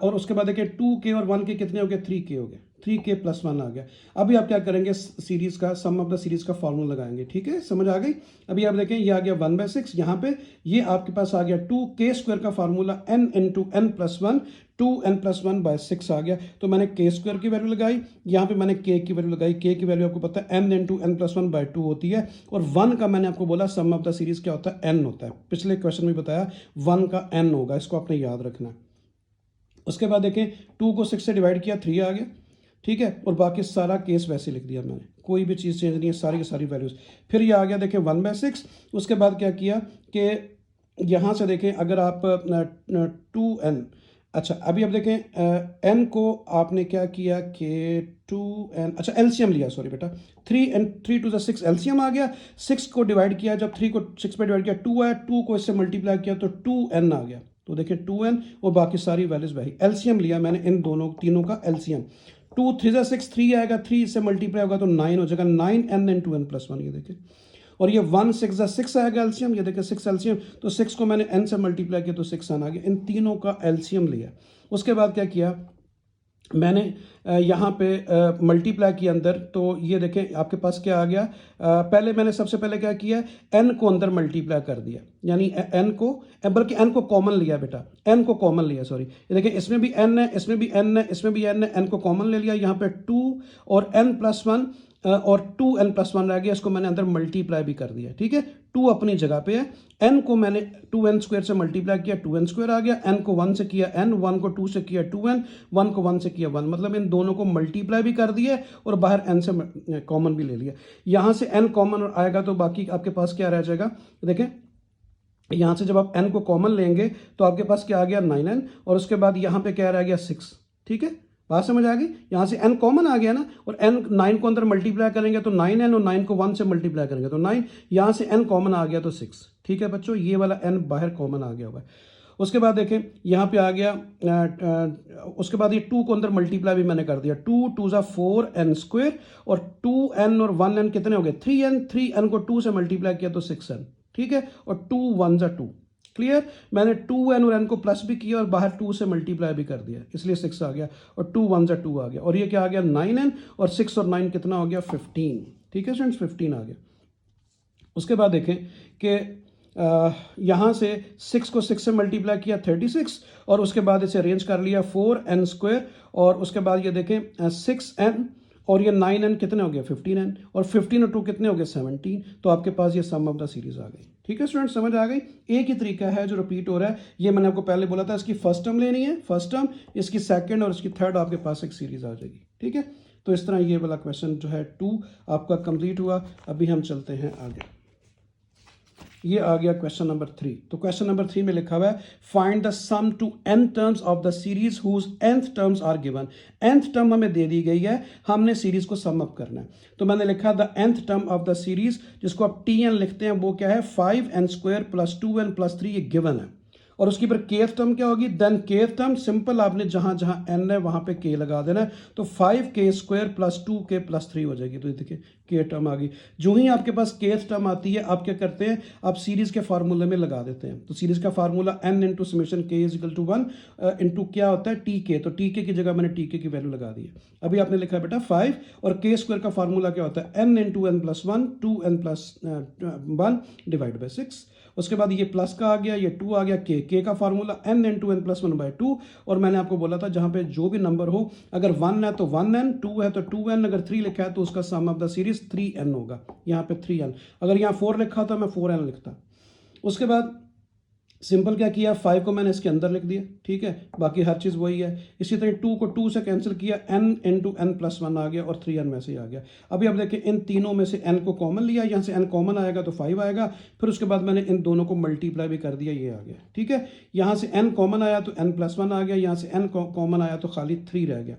और उसके बाद देखिए 2k और 1k कितने हो गए, 3k हो गए, 3k प्लस 1 आ गया। अभी आप क्या करेंगे, सीरीज का सम ऑफ द सीरीज का फॉर्मूला लगाएंगे। ठीक है, समझ आ गई। अभी आप देखें ये आ गया 1/6, यहाँ पे ये आपके पास आ गया 2k स्क्वायर का formula n into N plus one, 2n plus 1/6 आ गया। तो मैंने के स्क्वायर की वैल्यू लगाई, यहाँ पे मैंने के की वैल्यू लगाई, के की वैल्यू आपको पता है n इंटू एन प्लस 1/2 होती है, और 1 का मैंने आपको बोला सम ऑफ द सीरीज क्या होता है, n होता है, पिछले क्वेश्चन में बताया 1 का n होगा, इसको आपने याद रखना है। उसके बाद देखें 2 को 6 से डिवाइड किया, 3 आ गया। ठीक है, और बाकी सारा केस वैसे लिख दिया मैंने, कोई भी चीज़ चेंज नहीं है, सारी की सारी वैल्यूज। फिर ये आ गया देखें 1/6। उसके बाद क्या किया कि यहाँ से देखें अगर आप 2n, अच्छा अभी आप देखें n को आपने क्या किया कि 2n, अच्छा एलसीएम लिया, सॉरी बेटा, 3 to the 6 एलसीएम आ गया, 6 को डिवाइड किया, जब 3 को 6 पे डिवाइड किया 2 आया, 2 को इससे मल्टीप्लाई किया तो 2n आ गया। तो देखिए 2n और बाकी सारी वैल्यूज वही, एलसीएम लिया मैंने इन दोनों तीनों का एलसीएम। 2 3 जा 6, 3 आएगा, 3 से मल्टीप्लाई होगा तो 9 हो जाएगा, 9n इंटू n प्लस 1, ये देखिए। और ये 1 6 जा 6 आएगा एलसीएम, ये देखिए 6 एलसीएम, तो 6 को मैंने n से मल्टीप्लाई किया तो 6n आ गया। इन तीनों का एलसीएम लिया। उसके बाद क्या किया मैंने, यहाँ पे मल्टीप्लाई किया अंदर, तो ये देखें आपके पास क्या आ गया, पहले मैंने सबसे पहले क्या किया, n को अंदर मल्टीप्लाई कर दिया, यानी n को, बल्कि n को कॉमन लिया बेटा, n को कॉमन लिया, सॉरी, ये देखिए इसमें भी n है, इसमें भी n है, इसमें भी n है, n को कॉमन ले लिया, यहाँ पे 2 और n प्लस 1 और 2n प्लस 1 रह गया, इसको मैंने अंदर मल्टीप्लाई भी कर दिया। ठीक है, 2 अपनी जगह पे है, n को मैंने 2n स्क्वायर से मल्टीप्लाई किया, 2n स्क्वायर आ गया, n को 1 से किया n, 1 को 2 से किया 2n, 1 को 1 से किया 1, मतलब इन दोनों को मल्टीप्लाई भी कर दिया और बाहर n से कॉमन भी ले लिया। यहाँ से n कॉमन आएगा तो बाकी आपके पास क्या रह जाएगा, देखें यहाँ से जब आप n को कॉमन लेंगे तो आपके पास क्या आ गया 9n, और उसके बाद यहाँ पे क्या रह गया 6। ठीक है, बात समझ आ गई, यहाँ से n कॉमन आ गया ना, और n 9 को अंदर मल्टीप्लाई करेंगे तो 9n, और 9 को 1 से मल्टीप्लाई करेंगे तो 9, यहाँ से n कॉमन आ गया तो 6। ठीक है बच्चों, ये वाला n बाहर कॉमन आ गया हुआ है। उसके बाद देखें यहाँ पे आ गया, उसके बाद ये 2 को अंदर मल्टीप्लाई भी मैंने कर दिया, 2 2 जा 4n स्क्वायर, और 2n और 1n कितने हो गए 3n, 3n को 2 से मल्टीप्लाई किया तो 6n। ठीक है, और 2 1 जा 2, क्लियर, मैंने 2n और n को प्लस भी किया और बाहर 2 से मल्टीप्लाई भी कर दिया, इसलिए 6 आ गया, और 2 1 जा 2 आ गया, और ये क्या आ गया 9n, और 6 और 9 कितना हो गया 15। ठीक है स्टूडेंट्स, 15 आ गया। उसके बाद देखें कि यहाँ से 6 को 6 से मल्टीप्लाई किया 36, और उसके बाद इसे अरेंज कर लिया 4n², और उसके बाद ये देखें 6n, और ये 9n कितने हो गए 15n, और 15 और 2 कितने हो गए 17। तो आपके पास ये सम ऑफ द सीरीज आ गई। ठीक है स्टूडेंट, समझ आ गई। एक ही तरीका है जो रिपीट हो रहा है, ये मैंने आपको पहले बोला था, इसकी फर्स्ट टर्म लेनी है, फर्स्ट टर्म, इसकी सेकंड और इसकी थर्ड, आपके पास एक सीरीज आ जाएगी। ठीक है, तो इस तरह ये वाला क्वेश्चन जो है 2 आपका कंप्लीट हुआ। अभी हम चलते हैं आगे। ये आ गया क्वेश्चन नंबर 3। तो क्वेश्चन नंबर 3 में लिखा हुआ है find the sum to n terms of the series whose nth terms are given. nth term हमें दे दी गई है, हमने सीरीज को सम अप करना है। तो मैंने लिखा the nth term of the series, जिसको आप tn लिखते हैं, वो क्या है 5n² + 2n + 3, ये गिवन है। और उसकी फिर केथ टर्म क्या होगी, देन केथ टर्म सिंपल, आपने जहां जहां n है वहां पे k लगा देना है, तो 5k² + 2k + 3 हो जाएगी। तो ये देखिए के टर्म आ गई। जो ही आपके पास केथ टर्म आती है, आप क्या करते हैं, आप सीरीज के फार्मूले में लगा देते हैं। तो सीरीज का formula n × summation k = 1 into क्या होता है tk, तो tk की जगह मैंने tk की वैल्यू लगा दी है। अभी आपने लिखा है बेटा 5, और k² का फार्मूला क्या होता है n × n + 1 2n + 1 / 6। उसके बाद ये प्लस का आ गया, ये 2 आ गया, के का फार्मूला n × n + 1/2, और मैंने आपको बोला था जहां पे जो भी नंबर हो, अगर 1 है तो 1n, 2 है तो 2n, अगर 3 लिखा है तो उसका सम ऑफ द सीरीज 3n होगा। यहाँ पे 3n, अगर यहाँ 4 लिखा था मैं 4n लिखता। उसके बाद सिंपल क्या किया, 5 को मैंने इसके अंदर लिख दिया। ठीक है, बाकी हर चीज़ वही है। इसी तरह 2 को 2 से कैंसिल किया, n × n + 1 आ गया, और 3n में से आ गया। अभी अब देखिए इन तीनों में से n को कॉमन लिया, यहाँ से n कॉमन आएगा तो 5 आएगा, फिर उसके बाद मैंने इन दोनों को मल्टीप्लाई भी कर दिया, ये आ गया। ठीक है, यहाँ से n कॉमन आया तो n + 1 आ गया, यहाँ से n कॉमन आया तो खाली 3 रह गया।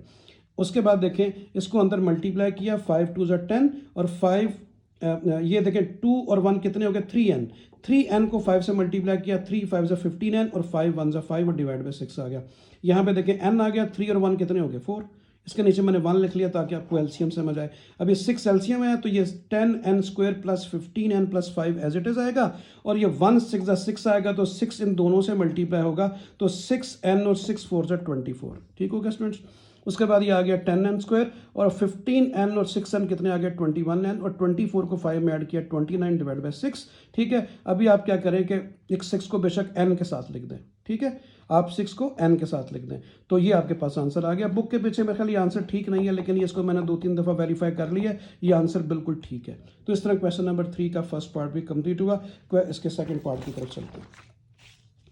उसके बाद देखें इसको अंदर मल्टीप्लाई किया, 5 × 2 = 10, और 5 ये देखें 2 और 1 कितने हो गए 3n, 3n को 5 से मल्टीप्लाई किया, 3 5 = 15n, और 5 1 = 5, और / 6 आ गया। यहाँ पे देखें n आ गया, 3 और 1 कितने हो गए 4, इसके नीचे मैंने 1 लिख लिया ताकि आपको एलसीएम समझ आए। अब ये 6 एलसीएम है, तो ये 10n² + 15n + 5 as it is आएगा, और ये 1 6 × 6 आएगा, तो 6 इन दोनों से मल्टीप्लाई होगा, तो 6n और 6 4 = 24। ठीक हो गया स्टूडेंट्स। उसके बाद ये आ गया 10n², और 15n और 6n कितने आ गए 21n, और 24 को 5 में ऐड किया 29 / 6। ठीक है, अभी आप क्या करें कि एक 6 को बेशक n के साथ लिख दें। ठीक है, आप 6 को n के साथ लिख दें, तो ये आपके पास आंसर आ गया। बुक के पीछे मेरे ख्याल ये आंसर ठीक नहीं है, लेकिन ये इसको मैंने 2-3 दफ़ा वेरीफाई कर लिया है, ये आंसर बिल्कुल ठीक है। तो इस तरह क्वेश्चन नंबर 3 का फर्स्ट पार्ट भी कंप्लीट हुआ। इसके सेकंड पार्ट की तरफ चलते हैं।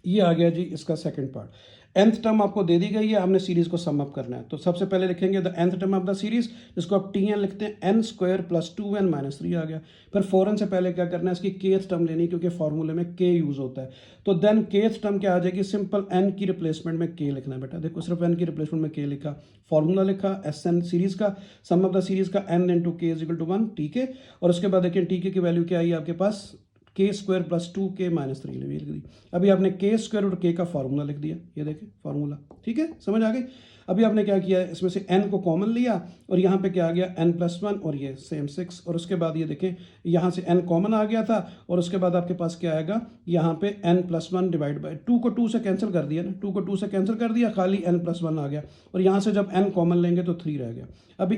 ये आ गया जी इसका सेकंड पार्ट। nth टर्म आपको दे दी गई है, हमने सीरीज को सम अप करना है। तो सबसे पहले लिखेंगे the nth term of the series, जिसको आप tn लिखते हैं, n² + 2n - 3 आ गया। फिर 4n से पहले क्या करना है, इसकी kth टर्म लेनी, क्योंकि फॉर्मूले में k यूज होता है। तो देन kth टर्म क्या आ जाएगी, सिंपल n की रिप्लेसमेंट में k लिखना है बेटा। देखो सिर्फ n की रिप्लेसमेंट में k लिखा, फॉर्मूला लिखा Sn सीरीज का, सम ऑफ द सीरीज का n × k = 1। ठीक है, और उसके बाद देखिए tk की वैल्यू क्या आई आपके पास, k² + 2k - 3 लिख दी। अभी आपने k² और k का फार्मूला लिख दिया, ये देखें फार्मूला। ठीक है, समझ आ गई। अभी आपने क्या किया, इसमें से n को कॉमन लिया, और यहाँ पे क्या आ गया n + 1, और ये सेम 6, और उसके बाद ये देखें यहाँ से n कॉमन आ गया था, और उसके बाद आपके पास क्या आएगा, यहाँ पे n + 1 / 2 को 2 से कैंसिल कर दिया ना, 2 को 2 से कैंसिल कर दिया, खाली n + 1 आ गया, और यहाँ से जब n कॉमन लेंगे तो 3 रह गया। अभी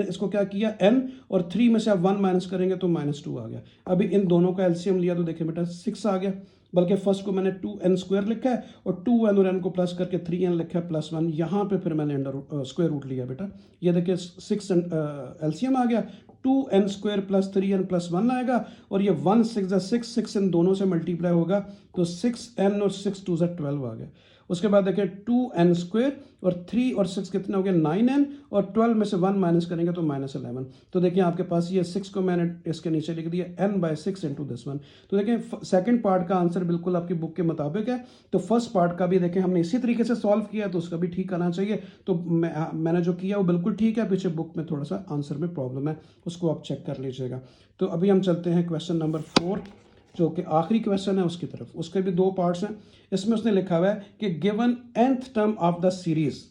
इसको क्या किया, n और 3 में से आप 1 माइनस करेंगे तो -2 आ गया। अभी इन दोनों का एलसीएम लिया तो देखिए बेटा 6 आ गया, बल्कि फर्स्ट को मैंने 2n² लिखा है, और 2n और n को प्लस करके 3n लिखा है +1। यहाँ पे फिर मैंने स्क्वायर रूट लिया बेटा, ये देखिए 6 एलसीएम आ गया, 2n² + 3n + 1 आएगा, और ये 1 6 × 6, 6 इन दोनों से मल्टीप्लाई होगा, तो 6n और 6 2 = 12 आ गया। उसके बाद देखिए 2n² और 3 और 6 कितने हो गए 9n, और 12 में से 1 माइनस करेंगे तो -11। तो देखिए आपके पास ये 6 को मैंने इसके नीचे लिख दिया n/6 × this one। तो देखिए सेकंड पार्ट का आंसर बिल्कुल आपकी बुक के मुताबिक है। तो फर्स्ट पार्ट का भी देखें हमने इसी तरीके से सॉल्व किया, तो उसका भी ठीक आना चाहिए। तो मैंने जो किया वो बिल्कुल ठीक है, पीछे बुक में थोड़ा सा आंसर में प्रॉब्लम है, उसको आप चेक कर लीजिएगा। तो अभी हम चलते हैं क्वेश्चन नंबर 4, जो कि आखिरी क्वेश्चन है उसकी तरफ। उसके भी 2 पार्ट्स हैं। इसमें उसने लिखा हुआ है कि given nth term of the series,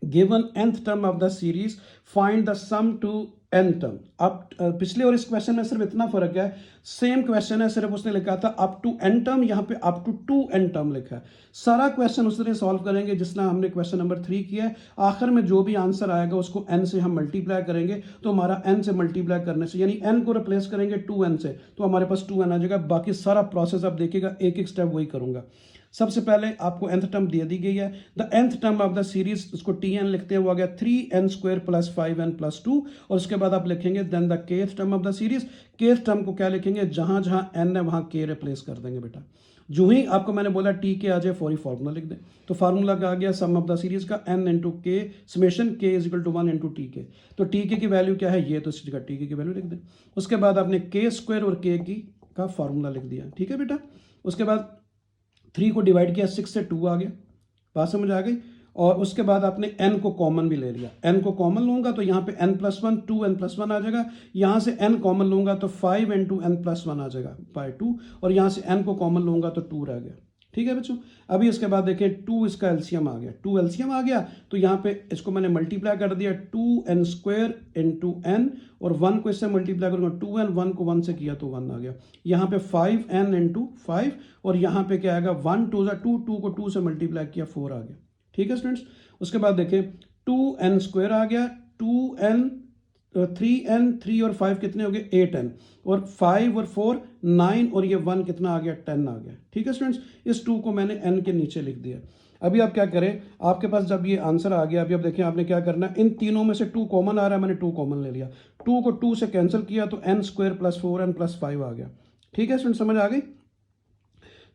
given nth term of the series, find the sum to n term. अब पिछले और इस क्वेश्चन में सिर्फ इतना फर्क है, सेम क्वेश्चन है, सिर्फ उसने लिखा था अप टू एन टर्म, यहाँ पे अप टू 2 एन टर्म लिखा है। सारा क्वेश्चन उस तरह सॉल्व करेंगे जिस तरह हमने क्वेश्चन नंबर 3 किया है। आखिर में जो भी आंसर आएगा उसको एन से हम मल्टीप्लाई करेंगे, तो हमारा एन से मल्टीप्लाई करने से यानी एन को रिप्लेस करेंगे 2n से, तो हमारे पास 2n आ जाएगा। बाकी सारा प्रोसेस आप देखिएगा, एक एक स्टेप वही करूंगा। सबसे पहले आपको nth टर्म दे दी गई है, the nth term of the series, उसको tn लिखते हैं, वो आ गया 3n² प्लस 5n प्लस 2। और उसके बाद आप लिखेंगे then the kth term of the series. kth term को क्या लिखेंगे, जहां जहां n है वहां k रिप्लेस कर देंगे बेटा। जो ही आपको मैंने बोला टी के आ जाए फौरी फार्मूला लिख दें, तो फार्मूला आ गया सम ऑफ द सीरीज का n into k summation k is equal to 1 into T के। तो टी के की वैल्यू क्या है ये, तो इस जगह टी के की वैल्यू लिख दें। उसके बाद आपने k² और k की का फार्मूला लिख दिया, ठीक है बेटा। उसके बाद 3 को डिवाइड किया 6 से 2 आ गया, बात समझ आ गई। और उसके बाद आपने n को कॉमन भी ले लिया, n को कॉमन लूंगा तो यहाँ पे n प्लस 1 2n+1 आ जाएगा। यहाँ से n कॉमन लूंगा तो 5 इंटू n+1 आ जाएगा बाय 2, और यहाँ से n को कॉमन लूंगा तो 2 रह गया, ठीक है बच्चों। अभी इसके बाद देखिए 2 इसका एलसीएम आ गया, 2 एलसीएम आ गया, तो यहाँ पे इसको मैंने मल्टीप्लाई कर दिया 2n² इंटू n, और 1 को इससे मल्टीप्लाई करूंगा 2n, 1 को 1 से किया तो 1 आ गया। यहाँ पे 5n इंटू 5, और यहाँ पे क्या आएगा 1 2 2, 2 को 2 से मल्टीप्लाई किया 4 आ गया, ठीक है स्टूडेंट्स। उसके बाद देखिए 2n² आ गया, 2n 3n, 3 और 5 कितने हो गए 8n, और 5 और 4 9, और ये 1 कितना आ गया 10 आ गया, ठीक है स्टूडेंट्स। इस 2 को मैंने n के नीचे लिख दिया। अभी आप क्या करें, आपके पास जब ये आंसर आ गया, अभी आप देखें आपने क्या करना है, इन तीनों में से 2 कॉमन आ रहा है, मैंने 2 कॉमन ले लिया, 2 को 2 से कैंसिल किया तो n² प्लस 4n प्लस 5 आ गया, ठीक है स्टूडेंट, समझ आ गई।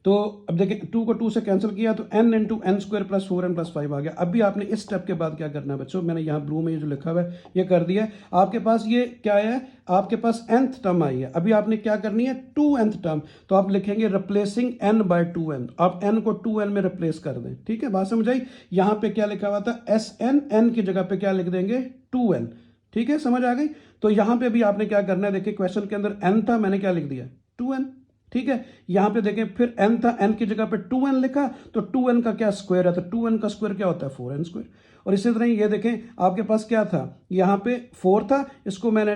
तो अब देखिए 2 को 2 से कैंसिल किया तो n into n² plus 4n plus 5 आ गया। अभी आपने इस स्टेप के बाद क्या करना है बच्चों, मैंने यहाँ ब्लू में ये जो लिखा हुआ है ये कर दिया है। आपके पास ये क्या है, आपके पास nth टर्म आई है, अभी आपने क्या करनी है 2nth टर्म, तो आप लिखेंगे रिप्लेसिंग n बाय 2n, आप n को 2n में रिप्लेस कर दें, ठीक है, बात समझ आई। यहाँ पे क्या लिखा हुआ था sn, n की जगह पे क्या लिख देंगे 2n, ठीक है, समझ आ गई। तो यहाँ पे भी आपने क्या करना है, देखिए क्वेश्चन के अंदर n था, मैंने क्या लिख दिया 2n, ठीक है। यहां पे देखें फिर n था, n की जगह पे 2n लिखा, तो 2n का क्या स्क्वायर है, तो 2n का स्क्वायर क्या होता है 4n²। और इसी तरह ये देखें आपके पास क्या था, यहाँ पे 4 था, इसको मैंने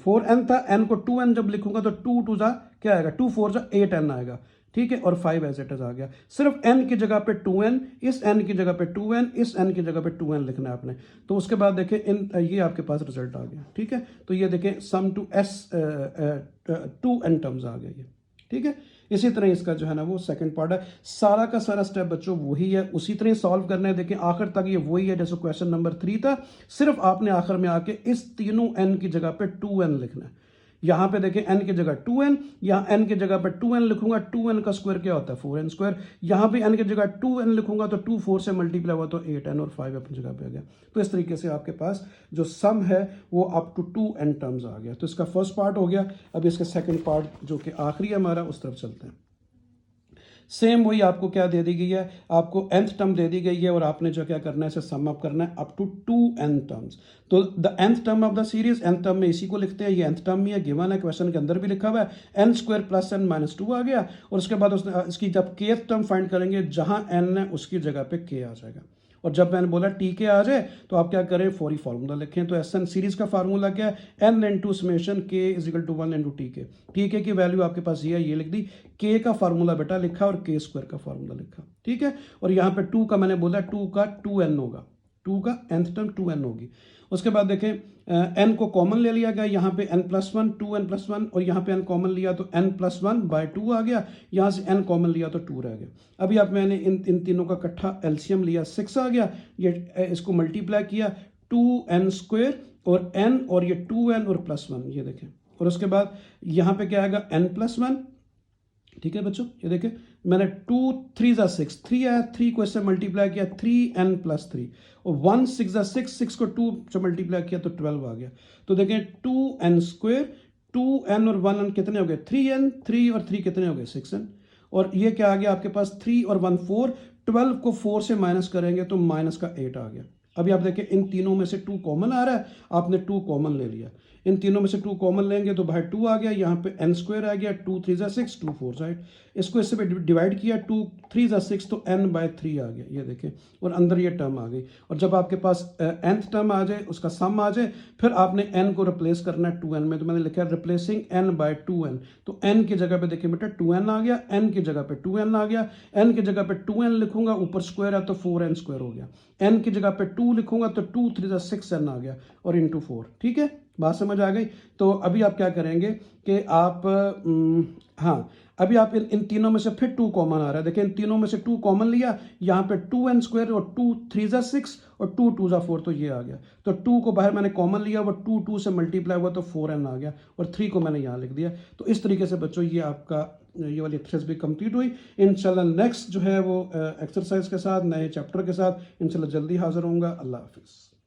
4n था, n को 2n जब लिखूंगा तो 2 2 जा क्या आएगा 2 4 जा 8n आएगा, ठीक है, और 5 एज इट इज आ गया। सिर्फ n की जगह पे 2n, इस n की जगह पे 2n, इस n की जगह पे 2n लिखना है आपने। तो उसके बाद देखें इन ये आपके पास रिजल्ट आ गया, ठीक है। तो ये देखें सम टू s 2n टर्म्स आ गया ये, ठीक है। इसी तरह इसका जो है ना वो सेकंड पार्ट है, सारा का सारा स्टेप बच्चों वही है, उसी तरह सॉल्व करना है। देखें आखिर तक ये वही है जैसे क्वेश्चन नंबर 3 था, सिर्फ आपने आखिर में आके इस तीनों n की जगह पे 2n लिखना है। यहाँ पे देखें n की जगह 2n, यहाँ n की जगह पे 2n लिखूंगा, 2n का स्क्वायर क्या होता है 4n², यहाँ पे n की जगह 2n लिखूंगा तो 2 4 से मल्टीप्लाई हुआ तो 8n, और 5 अपनी जगह पे आ गया। तो इस तरीके से आपके पास जो सम है वो अप टू 2n टर्म्स आ गया। तो इसका फर्स्ट पार्ट हो गया। अब इसका सेकंड पार्ट जो कि आखिरी है हमारा, उस तरफ चलते हैं। सेम वही आपको क्या दे दी गई है, आपको nth टर्म दे दी गई है, और आपने जो क्या करना है इसे सम अप करना है अप टू 2n टर्म्स। तो the nth term of the series, nth term में इसी को लिखते हैं, ये nth टर्म ही है, गिवन है, क्वेश्चन के अंदर भी लिखा हुआ है n² प्लस n माइनस 2 आ गया। और उसके बाद इसकी जब kth टर्म फाइंड करेंगे, जहां n है उसकी जगह पे k आ जाएगा। और जब मैंने बोला टी के आ जाए तो आप क्या करें फौरी फार्मूला लिखें। तो एस एन सीरीज का फार्मूला क्या है, n into summation k is equal to 1 into T k. T k की वैल्यू आपके पास ये है, ये लिख दी, के का फार्मूला बेटा लिखा और के स्क्वायर का फार्मूला लिखा, ठीक है। और यहाँ पे 2 का मैंने बोला 2 का 2n होगा, 2 का nth टर्म 2n होगी। उसके बाद देखें n को कॉमन ले लिया गया, यहाँ पे n+1 2n+1, और यहाँ पे n कॉमन लिया तो n+1 बाय 2 आ गया, यहाँ से n कॉमन लिया तो 2 रह गया। अभी आप मैंने इन तीनों का इकट्ठा एलसीएम लिया 6 आ गया, ये इसको मल्टीप्लाई किया 2n² और n, और ये 2n और +1 ये देखें। और उसके बाद यहाँ पे क्या आएगा n+1, ठीक है बच्चों, ये देखें मैंने 2 3 जा 6 3 आया, 3 को इससे मल्टीप्लाई किया 3n प्लस 3, और 1 6 जा 6 6 को 2 से मल्टीप्लाई किया तो 12 आ गया। तो देखें 2n², 2n और 1n कितने हो गए 3n, 3 और 3 कितने हो गए 6n, और ये क्या आ गया आपके पास 3 और 1 4, 12 को 4 से माइनस करेंगे तो माइनस का 8 आ गया। अभी आप देखें इन तीनों में से 2 कॉमन आ रहा है, आपने 2 कॉमन ले लिया, इन तीनों में से 2 कॉमन लेंगे तो बाहर 2 आ गया, यहाँ पे n स्क्वायर आ गया, 2 3 6, 2 4 साइड, इसको इससे पे डिवाइड किया, 2 3 6 तो n/3 आ गया, ये देखें, और अंदर ये टर्म आ गई। और जब आपके पास nth टर्म आ जाए, उसका सम आ जाए, फिर आपने n को रिप्लेस करना है 2n में, तो मैंने लिखा है रिप्लेसिंग n/2n। तो n की जगह पे देखिए बेटा 2n आ गया, n की जगह पे 2n आ गया, n की जगह पे 2n लिखूंगा, ऊपर स्क्वायर है तो 4n स्क्वायर हो गया, n की जगह पे 2 लिखूंगा तो 2 3 6n आ गया, और इंटू 4। ठीक है, बात समझ आ गई। तो अभी आप क्या करेंगे कि आप हाँ, अभी आप इन तीनों में से फिर 2 कॉमन आ रहा है, देखिए इन तीनों में से 2 कॉमन लिया, यहाँ पे 2n स्क्वायर और 2 3 6 और 2 2 4, तो ये आ गया। तो 2 को बाहर मैंने कॉमन लिया, वो 2 2 से मल्टीप्लाई हुआ तो 4n आ गया, और 3 को मैंने यहाँ लिख दिया। तो इस तरीके से बच्चों ये आपका ये वाली एक्सरसाइज भी कंप्लीट हुई। इंशाल्लाह नेक्स्ट जो है वो एक्सरसाइज के साथ, नए चैप्टर के साथ इंशाल्लाह जल्दी हाजिर होऊंगा। अल्लाह हाफिज़।